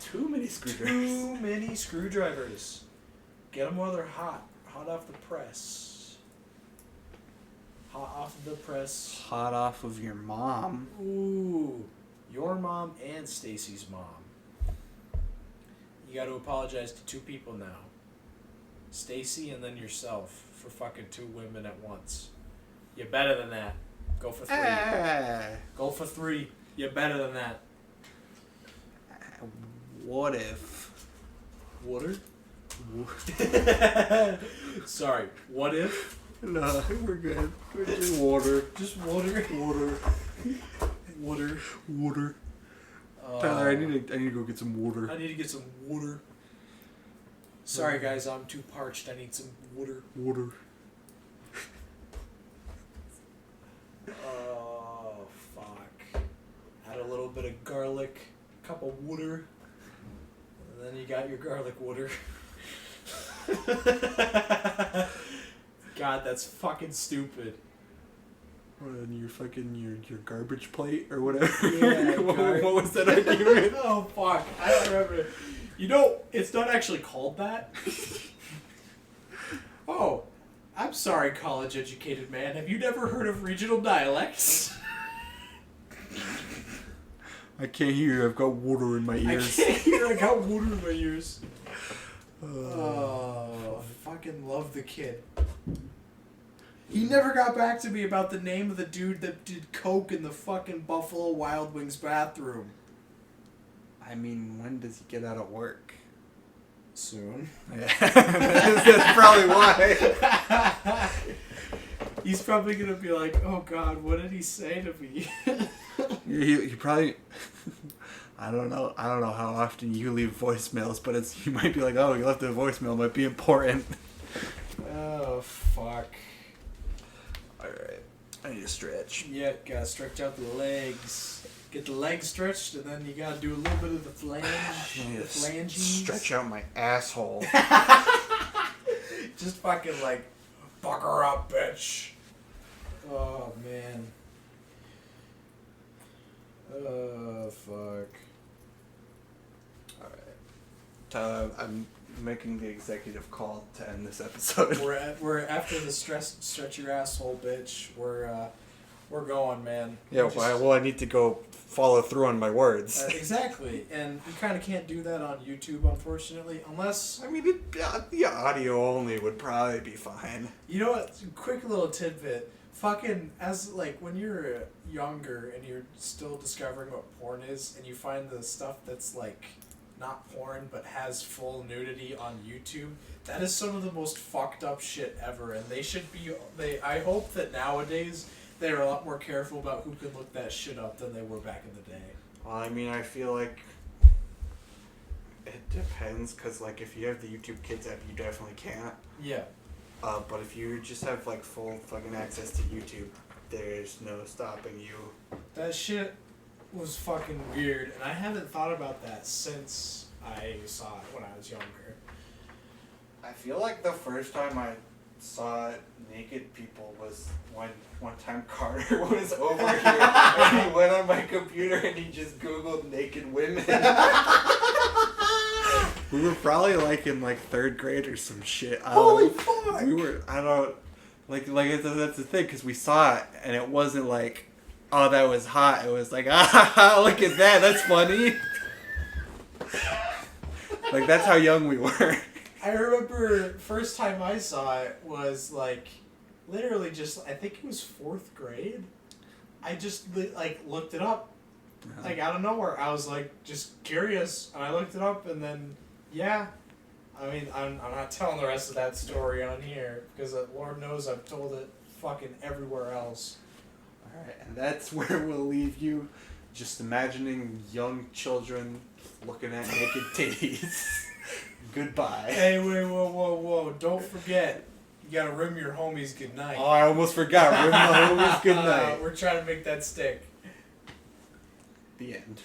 2 mini screwdrivers. 2 mini screwdrivers. Get them while they're hot. Hot off the press. Hot off the press. Hot off of your mom. Ooh. your mom and Stacy's mom. You got to apologize to 2 people now. Stacy and then yourself for fucking 2 women at once. You're better than that. Go for 3. Go for 3. You're better than that. What if? Water? Sorry. What if? No, we're good. We're just water. Just water. Water. Water. Water. Tyler, I need to go get some water. I need to get some water. Sorry guys, I'm too parched. I need some water. Water. Oh, fuck. Add a little bit of garlic, cup of water, and then you got your garlic water. God, that's fucking stupid. On your fucking your garbage plate or whatever. Yeah, what was that argument? Oh fuck, I don't remember. You know, it's not actually called that. Oh, I'm sorry, college-educated man. Have you never heard of regional dialects? I can't hear. I've got water in my ears. I can't hear. I got water in my ears. Oh, fucking love the kid. He never got back to me about the name of the dude that did coke in the fucking Buffalo Wild Wings bathroom. I mean, when does he get out of work? Soon. Yeah. That's probably why. He's probably gonna be like, "Oh God, what did he say to me?" He probably. I don't know how often you leave voicemails, but you might be like, "Oh, you left a voicemail. Might be important." Oh fuck. All right, I need to stretch. Yeah, gotta stretch out the legs. Get the legs stretched, and then you gotta do a little bit of the flange. The flanges. Stretch out my asshole. Just fucking like, fuck her up, bitch. Oh man. Oh fuck. All right, Tyler, I'm making the executive call to end this episode. We're after the stretch your asshole, bitch. We're going, man. Yeah, well, I need to go follow through on my words. Exactly, and you kind of can't do that on YouTube, unfortunately, unless... I mean, the audio only would probably be fine. You know what? Quick little tidbit. Fucking, as, like, when you're younger and you're still discovering what porn is, and you find the stuff that's, like, not porn, but has full nudity on YouTube, that is some of the most fucked up shit ever, and they should be... I hope that nowadays... they're a lot more careful about who can look that shit up than they were back in the day. Well, I mean, I feel like it depends, because, like, if you have the YouTube Kids app, you definitely can't. Yeah. But if you just have, like, full fucking access to YouTube, there's no stopping you. That shit was fucking weird, and I haven't thought about that since I saw it when I was younger. I feel like the first time I saw naked people was one time Carter was over here and he went on my computer and he just Googled naked women. We were probably like in like 3rd grade or some shit. Holy fuck! We were, that's the thing, because we saw it and it wasn't like, oh, that was hot. It was like, look at that, that's funny. Like, that's how young we were. I remember first time I saw it was like literally just, I think it was 4th grade. I just like looked it up like out of nowhere. I was like just curious and I looked it up and then yeah. I mean, I'm not telling the rest of that story on here because Lord knows I've told it fucking everywhere else. Alright, and that's where we'll leave you, just imagining young children looking at naked titties. Goodbye. Hey, wait, whoa. Don't forget, you gotta rim your homies goodnight. Oh, I almost forgot. Rim the homies goodnight. We're trying to make that stick. The end.